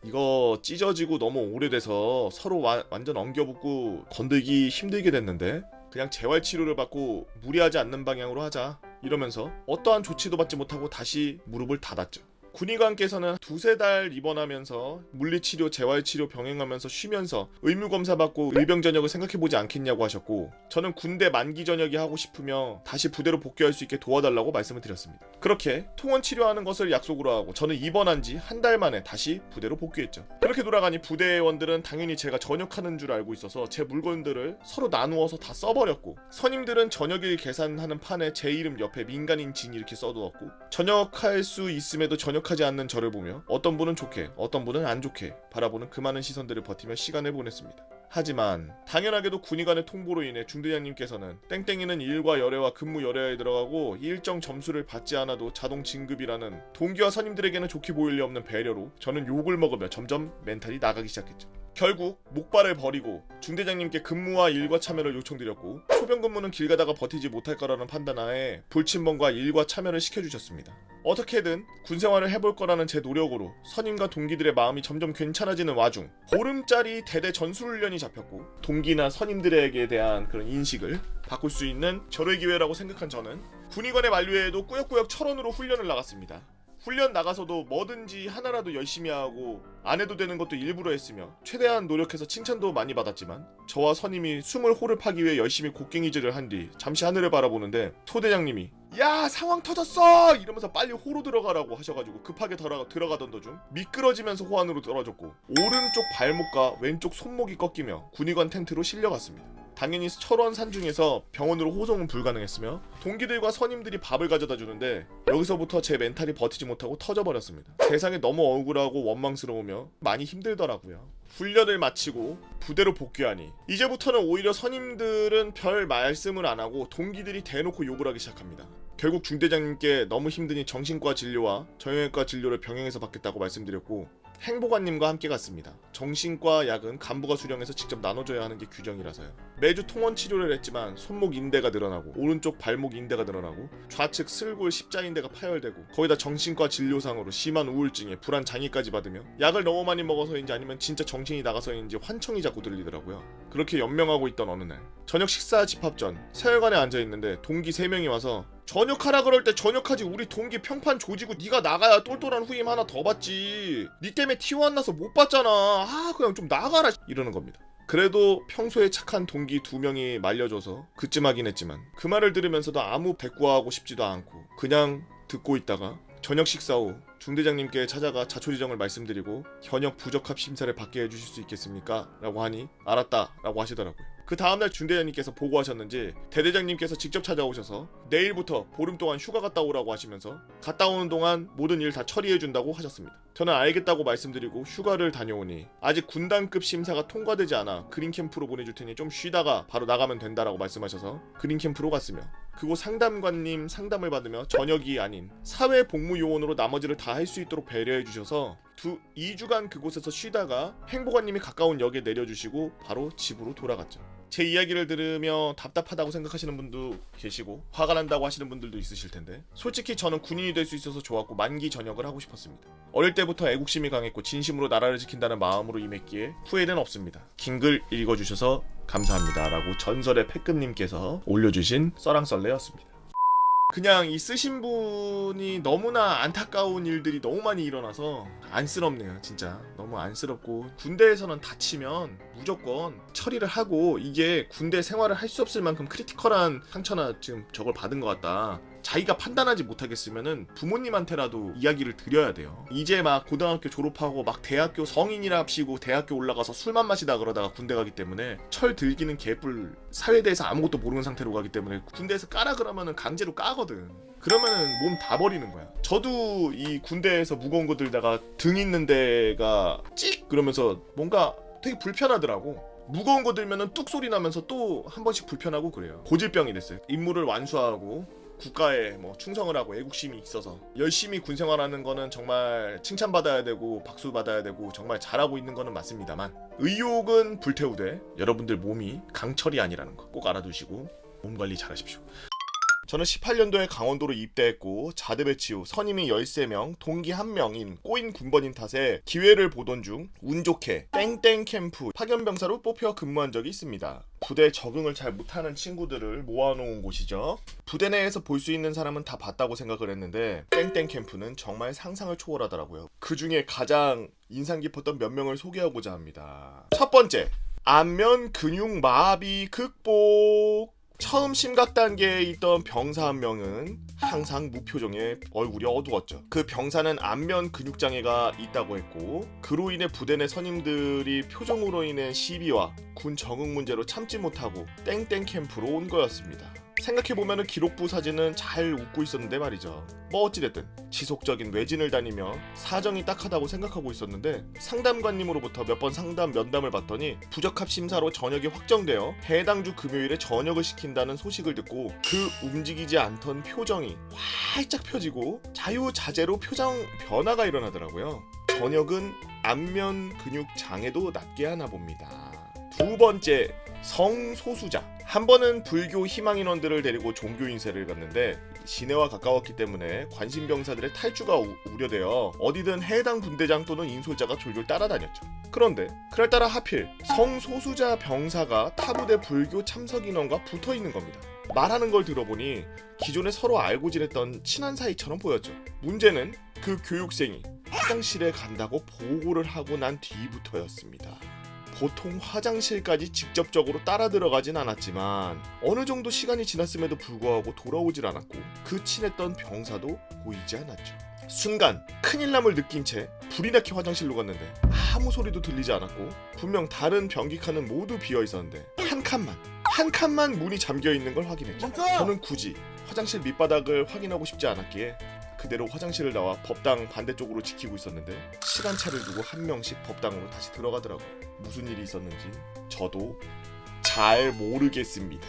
이거 찢어지고 너무 오래돼서 서로 완전 엉겨붙고 건들기 힘들게 됐는데 그냥 재활치료를 받고 무리하지 않는 방향으로 하자. 이러면서 어떠한 조치도 받지 못하고 다시 무릎을 닫았죠. 군의관께서는 두세 달 입원하면서 물리치료, 재활치료 병행하면서 쉬면서 의무검사 받고 의병전역을 생각해보지 않겠냐고 하셨고, 저는 군대 만기 전역이 하고 싶으며 다시 부대로 복귀할 수 있게 도와달라고 말씀을 드렸습니다. 그렇게 통원 치료하는 것을 약속으로 하고 저는 입원한 지 한 달 만에 다시 부대로 복귀했죠. 그렇게 돌아가니 부대원들은 당연히 제가 전역하는 줄 알고 있어서 제 물건들을 서로 나누어서 다 써버렸고, 선임들은 전역일 계산하는 판에 제 이름 옆에 민간인 진 이렇게 써두었고, 전역할 수 있음에도 전역하지 않는 저를 보며 어떤 분은 좋게 어떤 분은 안 좋게 바라보는 그 많은 시선들을 버티며 시간을 보냈습니다. 하지만 당연하게도 군의관의 통보로 인해 중대장님께서는 땡땡이는 일과 열애와 근무 열애에 들어가고 일정 점수를 받지 않아도 자동 진급이라는 동기와 선임들에게는 좋게 보일 리 없는 배려로 저는 욕을 먹으며 점점 멘탈이 나가기 시작했죠. 결국 목발을 버리고 중대장님께 근무와 일과 참여를 요청드렸고, 소병 근무는 길 가다가 버티지 못할 거라는 판단하에 불침번과 일과 참여를 시켜주셨습니다. 어떻게든 군생활을 해볼 거라는 제 노력으로 선임과 동기들의 마음이 점점 괜찮아지는 와중 보름짜리 대대 전술훈련이 잡혔고, 동기나 선임들에게 대한 그런 인식을 바꿀 수 있는 절호의 기회라고 생각한 저는 군의관의 만료에도 꾸역꾸역 철원으로 훈련을 나갔습니다. 훈련 나가서도 뭐든지 하나라도 열심히 하고 안 해도 되는 것도 일부러 했으며 최대한 노력해서 칭찬도 많이 받았지만, 저와 선임이 숨을 호를 파기 위해 열심히 곡괭이질을 한 뒤 잠시 하늘을 바라보는데 소대장님이 "야, 상황 터졌어!" 이러면서 빨리 호로 들어가라고 하셔가지고 급하게 들어가던 도중 미끄러지면서 호 안으로 떨어졌고, 오른쪽 발목과 왼쪽 손목이 꺾이며 군의관 텐트로 실려갔습니다. 당연히 철원 산중에서 병원으로 호송은 불가능했으며 동기들과 선임들이 밥을 가져다 주는데, 여기서부터 제 멘탈이 버티지 못하고 터져버렸습니다. 세상에 너무 억울하고 원망스러우며 많이 힘들더라고요. 훈련을 마치고 부대로 복귀하니 이제부터는 오히려 선임들은 별 말씀을 안 하고 동기들이 대놓고 욕을 하기 시작합니다. 결국 중대장님께 너무 힘드니 정신과 진료와 정형외과 진료를 병행해서 받겠다고 말씀드렸고, 행보관님과 함께 갔습니다. 정신과 약은 간부가 수령해서 직접 나눠줘야 하는 게 규정이라서요. 매주 통원 치료를 했지만 손목 인대가 늘어나고 오른쪽 발목 인대가 늘어나고 좌측 슬골 십자인대가 파열되고, 거기다 정신과 진료상으로 심한 우울증에 불안 장애까지 받으며 약을 너무 많이 먹어서인지 아니면 진짜 정신이 나가서인지 환청이 자꾸 들리더라고요. 그렇게 연명하고 있던 어느 날 저녁 식사 집합 전 세혈관에 앉아있는데 동기 3명이 와서 "전역하라 그럴 때 전역하지, 우리 동기 평판 조지고 네가 나가야 똘똘한 후임 하나 더 받지. 네 때문에 T1 나서 못 받잖아. 아, 그냥 좀 나가라." 이러는 겁니다. 그래도 평소에 착한 동기 2명이 말려줘서 그쯤 하긴 했지만, 그 말을 들으면서도 아무 대꾸하고 싶지도 않고 그냥 듣고 있다가 저녁 식사 후 중대장님께 찾아가 자초지정을 말씀드리고 "현역 부적합 심사를 받게 해주실 수 있겠습니까? 라고 하니 "알았다" 라고 하시더라고요. 그 다음날 중대장님께서 보고하셨는지 대대장님께서 직접 찾아오셔서 내일부터 보름 동안 휴가 갔다 오라고 하시면서 갔다 오는 동안 모든 일 다 처리해준다고 하셨습니다. 저는 알겠다고 말씀드리고 휴가를 다녀오니 아직 군단급 심사가 통과되지 않아 그린캠프로 보내줄 테니 좀 쉬다가 바로 나가면 된다라고 말씀하셔서 그린캠프로 갔으며, 그곳 상담관님 상담을 받으며 전역이 아닌 사회복무요원으로 나머지를 다 할 수 있도록 배려해 주셔서 2주간 그곳에서 쉬다가 행보관님이 가까운 역에 내려주시고 바로 집으로 돌아갔죠. 제 이야기를 들으며 답답하다고 생각하시는 분도 계시고 화가 난다고 하시는 분들도 있으실 텐데, 솔직히 저는 군인이 될 수 있어서 좋았고 만기 전역을 하고 싶었습니다. 어릴 때부터 애국심이 강했고 진심으로 나라를 지킨다는 마음으로 임했기에 후회는 없습니다. 긴 글 읽어주셔서 감사합니다 라고 전설의 패급님께서 올려주신 썰랑썰레였습니다. 그냥 이 쓰신 분이 너무나 안타까운 일들이 너무 많이 일어나서 안쓰럽네요. 진짜 너무 안쓰럽고, 군대에서는 다치면 무조건 처리를 하고, 이게 군대 생활을 할 수 없을 만큼 크리티컬한 상처나 지금 저걸 받은 것 같다, 자기가 판단하지 못하겠으면은 부모님한테라도 이야기를 드려야 돼요. 이제 막 고등학교 졸업하고 막 대학교 성인이랍시고 대학교 올라가서 술만 마시다 그러다가 군대 가기 때문에 철 들기는 개뿔, 사회에 대해서 아무것도 모르는 상태로 가기 때문에 군대에서 까라 그러면은 강제로 까거든. 그러면은 몸 다 버리는 거야. 저도 이 군대에서 무거운 거 들다가 등 있는 데가 찍 그러면서 뭔가 되게 불편하더라고. 무거운 거 들면은 뚝 소리 나면서 또 한 번씩 불편하고 그래요. 고질병이 됐어요. 임무를 완수하고 국가에 충성을 하고 애국심이 있어서 열심히 군생활하는 거는 정말 칭찬받아야 되고 박수 받아야 되고 정말 잘하고 있는 거는 맞습니다만, 의욕은 불태우되 여러분들 몸이 강철이 아니라는 거 꼭 알아두시고 몸 관리 잘하십시오. 저는 18년도에 강원도로 입대했고 자대 배치 후 선임이 13명, 동기 1명인 꼬인 군번인 탓에 기회를 보던 중 운 좋게 땡땡 캠프 파견병사로 뽑혀 근무한 적이 있습니다. 부대에 적응을 잘 못하는 친구들을 모아놓은 곳이죠. 부대 내에서 볼 수 있는 사람은 다 봤다고 생각을 했는데 땡땡 캠프는 정말 상상을 초월하더라고요. 그 중에 가장 인상 깊었던 몇 명을 소개하고자 합니다. 첫 번째, 안면 근육 마비 극복. 처음 심각 단계에 있던 병사 한 명은 항상 무표정에 얼굴이 어두웠죠. 그 병사는 안면 근육장애가 있다고 했고 그로 인해 부대 내 선임들이 표정으로 인해 시비와 군 적응 문제로 참지 못하고 땡땡 캠프로 온 거였습니다. 생각해보면 기록부 사진은 잘 웃고 있었는데 말이죠. 뭐 어찌됐든 지속적인 외진을 다니며 사정이 딱하다고 생각하고 있었는데 상담관님으로부터 몇 번 상담 면담을 받더니 부적합 심사로 전역이 확정되어 해당 주 금요일에 전역을 시킨다는 소식을 듣고 그 움직이지 않던 표정이 활짝 펴지고 자유자재로 표정 변화가 일어나더라고요. 전역은 안면 근육 장애도 낫게 하나 봅니다. 두 번째, 성소수자. 한 번은 불교 희망인원들을 데리고 종교 인쇄를 갔는데 시내와 가까웠기 때문에 관심병사들의 탈주가 우려되어 어디든 해당 분대장 또는 인솔자가 졸졸 따라다녔죠. 그런데 그날따라 하필 성소수자 병사가 타부대 불교 참석인원과 붙어있는 겁니다. 말하는 걸 들어보니 기존에 서로 알고 지냈던 친한 사이처럼 보였죠. 문제는 그 교육생이 화장실에 간다고 보고를 하고 난 뒤부터였습니다. 보통 화장실까지 직접적으로 따라 들어가진 않았지만 어느 정도 시간이 지났음에도 불구하고 돌아오질 않았고 그 친했던 병사도 보이지 않았죠. 순간 큰일 남을 느낀 채 불이 나게 화장실로 갔는데 아무 소리도 들리지 않았고 분명 다른 변기 칸은 모두 비어 있었는데 한 칸만 문이 잠겨 있는 걸 확인했죠. 저는 굳이 화장실 밑바닥을 확인하고 싶지 않았기에 그대로 화장실을 나와 법당 반대쪽으로 지키고 있었는데 시간차를 두고 한 명씩 법당으로 다시 들어가더라고요. 무슨 일이 있었는지 저도 잘 모르겠습니다.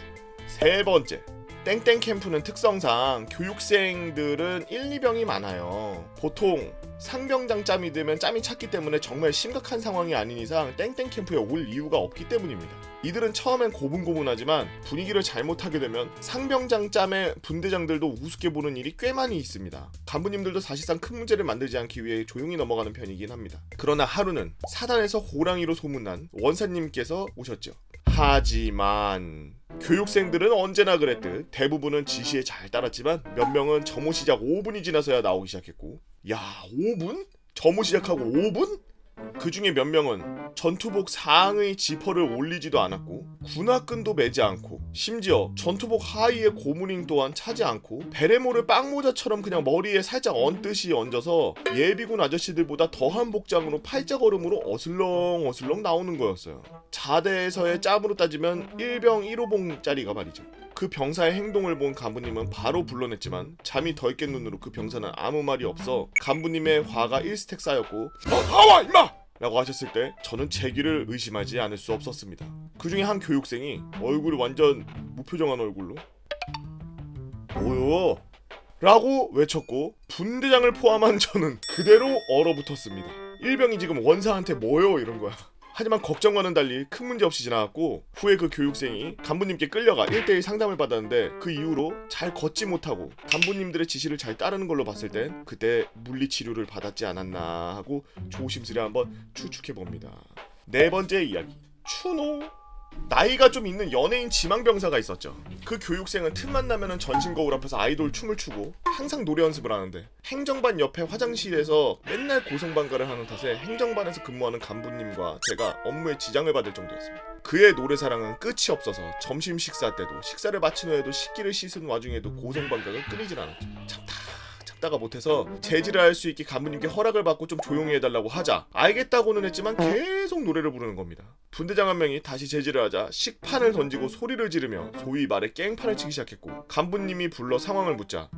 세 번째, 땡땡 캠프는 특성상 교육생들은 1, 2병이 많아요. 보통 상병장 짬이 들면 짬이 찼기 때문에 정말 심각한 상황이 아닌 이상 땡땡 캠프에 올 이유가 없기 때문입니다. 이들은 처음엔 고분고분하지만 분위기를 잘못하게 되면 상병장 짬에 분대장들도 우습게 보는 일이 꽤 많이 있습니다. 간부님들도 사실상 큰 문제를 만들지 않기 위해 조용히 넘어가는 편이긴 합니다. 그러나 하루는 사단에서 호랑이로 소문난 원사님께서 오셨죠. 하지만 교육생들은 언제나 그랬듯 대부분은 지시에 잘 따랐지만 몇 명은 점호 시작 5분이 지나서야 나오기 시작했고 야 5분? 점호 시작하고 5분? 그 중에 몇 명은 전투복 상의 지퍼를 올리지도 않았고 군화끈도 매지 않고 심지어 전투복 하의에 고무링 또한 차지 않고 베레모를 빵모자처럼 그냥 머리에 살짝 얹듯이 얹어서 예비군 아저씨들보다 더한 복장으로 팔자걸음으로 어슬렁어슬렁 나오는 거였어요. 자대에서의 짬으로 따지면 1병 1호봉짜리가 말이죠. 그 병사의 행동을 본 간부님은 바로 불러냈지만 잠이 덜 깬 눈으로 그 병사는 아무 말이 없어 간부님의 화가 1스택 쌓였고 나와 임마! 라고 하셨을 때 저는 제 귀를 의심하지 않을 수 없었습니다. 그 중에 한 교육생이 얼굴이 완전 무표정한 얼굴로 뭐요? 라고 외쳤고 분대장을 포함한 저는 그대로 얼어붙었습니다. 1병이 지금 원사한테 뭐요? 이런 거야. 하지만 걱정과는 달리 큰 문제 없이 지나갔고 후에 그 교육생이 간부님께 끌려가 1대1 상담을 받았는데 그 이후로 잘 걷지 못하고 간부님들의 지시를 잘 따르는 걸로 봤을 땐 그때 물리치료를 받았지 않았나 하고 조심스레 한번 추측해봅니다. 네 번째 이야기, 추노. 나이가 좀 있는 연예인 지망병사가 있었죠. 그 교육생은 틈만 나면은 전신 거울 앞에서 아이돌 춤을 추고 항상 노래 연습을 하는데 행정반 옆에 화장실에서 맨날 고성방가를 하는 탓에 행정반에서 근무하는 간부님과 제가 업무에 지장을 받을 정도였습니다. 그의 노래사랑은 끝이 없어서 점심 식사 때도 식사를 마친 후에도 식기를 씻은 와중에도 고성방가가 끊이질 않았죠. 참다가 못해서 제지를 할 수 있게 간부님께 허락을 받고 좀 조용히 해달라고 하자 알겠다고는 했지만 계속 노래를 부르는 겁니다. 분대장 한 명이 다시 제지를 하자 식판을 던지고 소리를 지르며 소위 말해 깽판을 치기 시작했고 간부님이 불러 상황을 묻자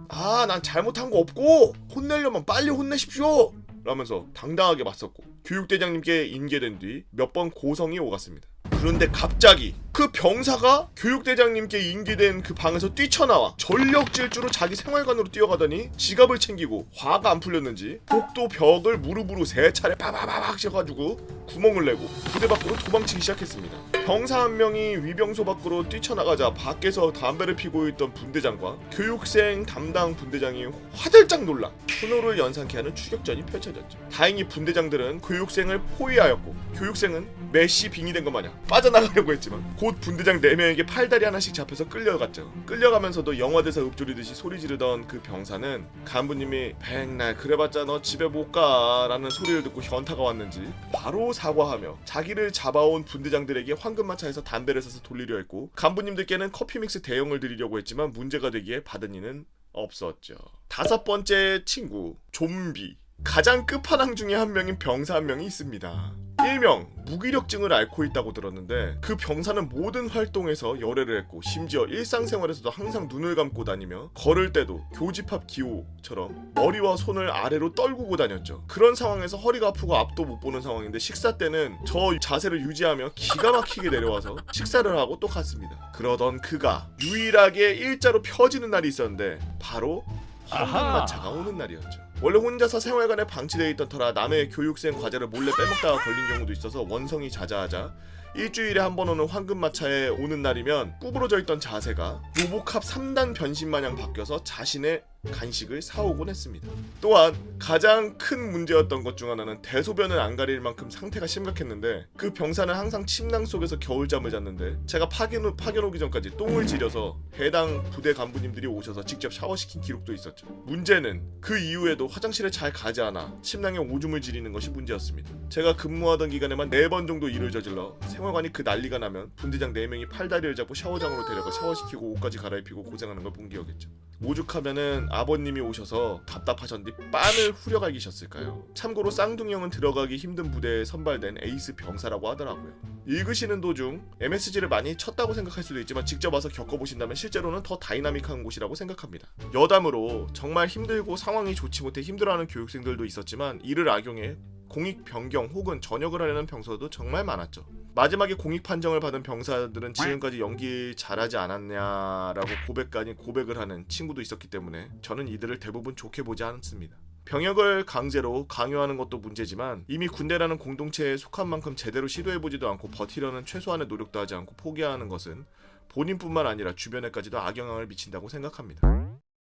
난 잘못한 거 없고 혼내려면 빨리 혼내십시오! 라면서 당당하게 맞섰고 교육대장님께 인계된 뒤 몇 번 고성이 오갔습니다. 그런데 갑자기 그 병사가 교육대장님께 인계된 그 방에서 뛰쳐나와 전력 질주로 자기 생활관으로 뛰어가더니 지갑을 챙기고 화가 안 풀렸는지 복도 벽을 무릎으로 3차례 빠바바박 쳐가지고 구멍을 내고 부대 밖으로 도망치기 시작했습니다. 병사 한 명이 위병소 밖으로 뛰쳐나가자 밖에서 담배를 피고 있던 분대장과 교육생 담당 분대장이 화들짝 놀라 분노를 연상케 하는 추격전이 펼쳐졌죠. 다행히 분대장들은 교육생을 포위하였고 교육생은 메시 빙의된 것 마냥 빠져나가려고 했지만 곧 분대장 4명에게 팔다리 하나씩 잡혀서 끌려갔죠. 끌려가면서도 영화대사 읊조리듯이 소리 지르던 그 병사는 간부님이 백날 그래봤자 너 집에 못 가 라는 소리를 듣고 현타가 왔는지 바로 사과하며 자기를 잡아온 분대장들에게 황금마차에서 담배를 사서 돌리려 했고 간부님들께는 커피 믹스 대용을 드리려고 했지만 문제가 되기에 받은 이는 없었죠. 5번째 친구 좀비. 가장 끝판왕 중에 한 명인 병사 한 명이 있습니다. 일명 무기력증을 앓고 있다고 들었는데 그 병사는 모든 활동에서 열애를 했고 심지어 일상생활에서도 항상 눈을 감고 다니며 걸을 때도 교집합 기호처럼 머리와 손을 아래로 떨구고 다녔죠. 그런 상황에서 허리가 아프고 앞도 못 보는 상황인데 식사 때는 저 자세를 유지하며 기가 막히게 내려와서 식사를 하고 또 갔습니다. 그러던 그가 유일하게 일자로 펴지는 날이 있었는데 바로 황금마차가 오는 날이었죠. 원래 혼자서 생활관에 방치되어 있던 터라 남의 교육생 과제를 몰래 빼먹다가 걸린 경우도 있어서 원성이 자자하자 일주일에 한 번 오는 황금마차에 오는 날이면 구부러져 있던 자세가 로보캅 3단 변신 마냥 바뀌어서 자신의 간식을 사오곤 했습니다. 또한 가장 큰 문제였던 것 중 하나는 대소변을 안 가릴 만큼 상태가 심각했는데 그 병사는 항상 침낭 속에서 겨울잠을 잤는데 제가 파견 오기 전까지 똥을 지려서 해당 부대 간부님들이 오셔서 직접 샤워시킨 기록도 있었죠. 문제는 그 이후에도 화장실에 잘 가지 않아 침낭에 오줌을 지리는 것이 문제였습니다. 제가 근무하던 기간에만 4번 정도 일을 저질러 생활관이 그 난리가 나면 분대장 4명이 팔다리를 잡고 샤워장으로 데려가 샤워시키고 옷까지 갈아입히고 고생하는 걸 본 기억이었죠. 오죽하면은 아버님이 오셔서 답답하셨는데 빤을 후려갈기셨을까요? 참고로 쌍둥이 형은 들어가기 힘든 부대에 선발된 에이스 병사라고 하더라고요. 읽으시는 도중 MSG를 많이 쳤다고 생각할 수도 있지만 직접 와서 겪어보신다면 실제로는 더 다이나믹한 곳이라고 생각합니다. 여담으로 정말 힘들고 상황이 좋지 못해 힘들어하는 교육생들도 있었지만 이를 악용해 공익 변경 혹은 전역을 하려는 병사도 정말 많았죠. 마지막에 공익 판정을 받은 병사들은 지금까지 연기 잘하지 않았냐라고 고백 아닌 고백을 하는 친구도 있었기 때문에 저는 이들을 대부분 좋게 보지 않습니다. 병역을 강제로 강요하는 것도 문제지만 이미 군대라는 공동체에 속한 만큼 제대로 시도해보지도 않고 버티려는 최소한의 노력도 하지 않고 포기하는 것은 본인뿐만 아니라 주변에까지도 악영향을 미친다고 생각합니다.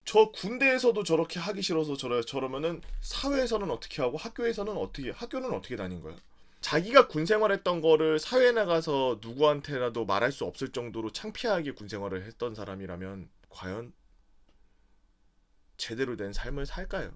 저 군대에서도 저렇게 하기 싫어서 저러면은 사회에서는 어떻게 하고 학교는 어떻게 다닌 거야? 자기가 군 생활했던 거를 사회에 나가서 누구한테라도 말할 수 없을 정도로 창피하게 군 생활을 했던 사람이라면 과연 제대로 된 삶을 살까요?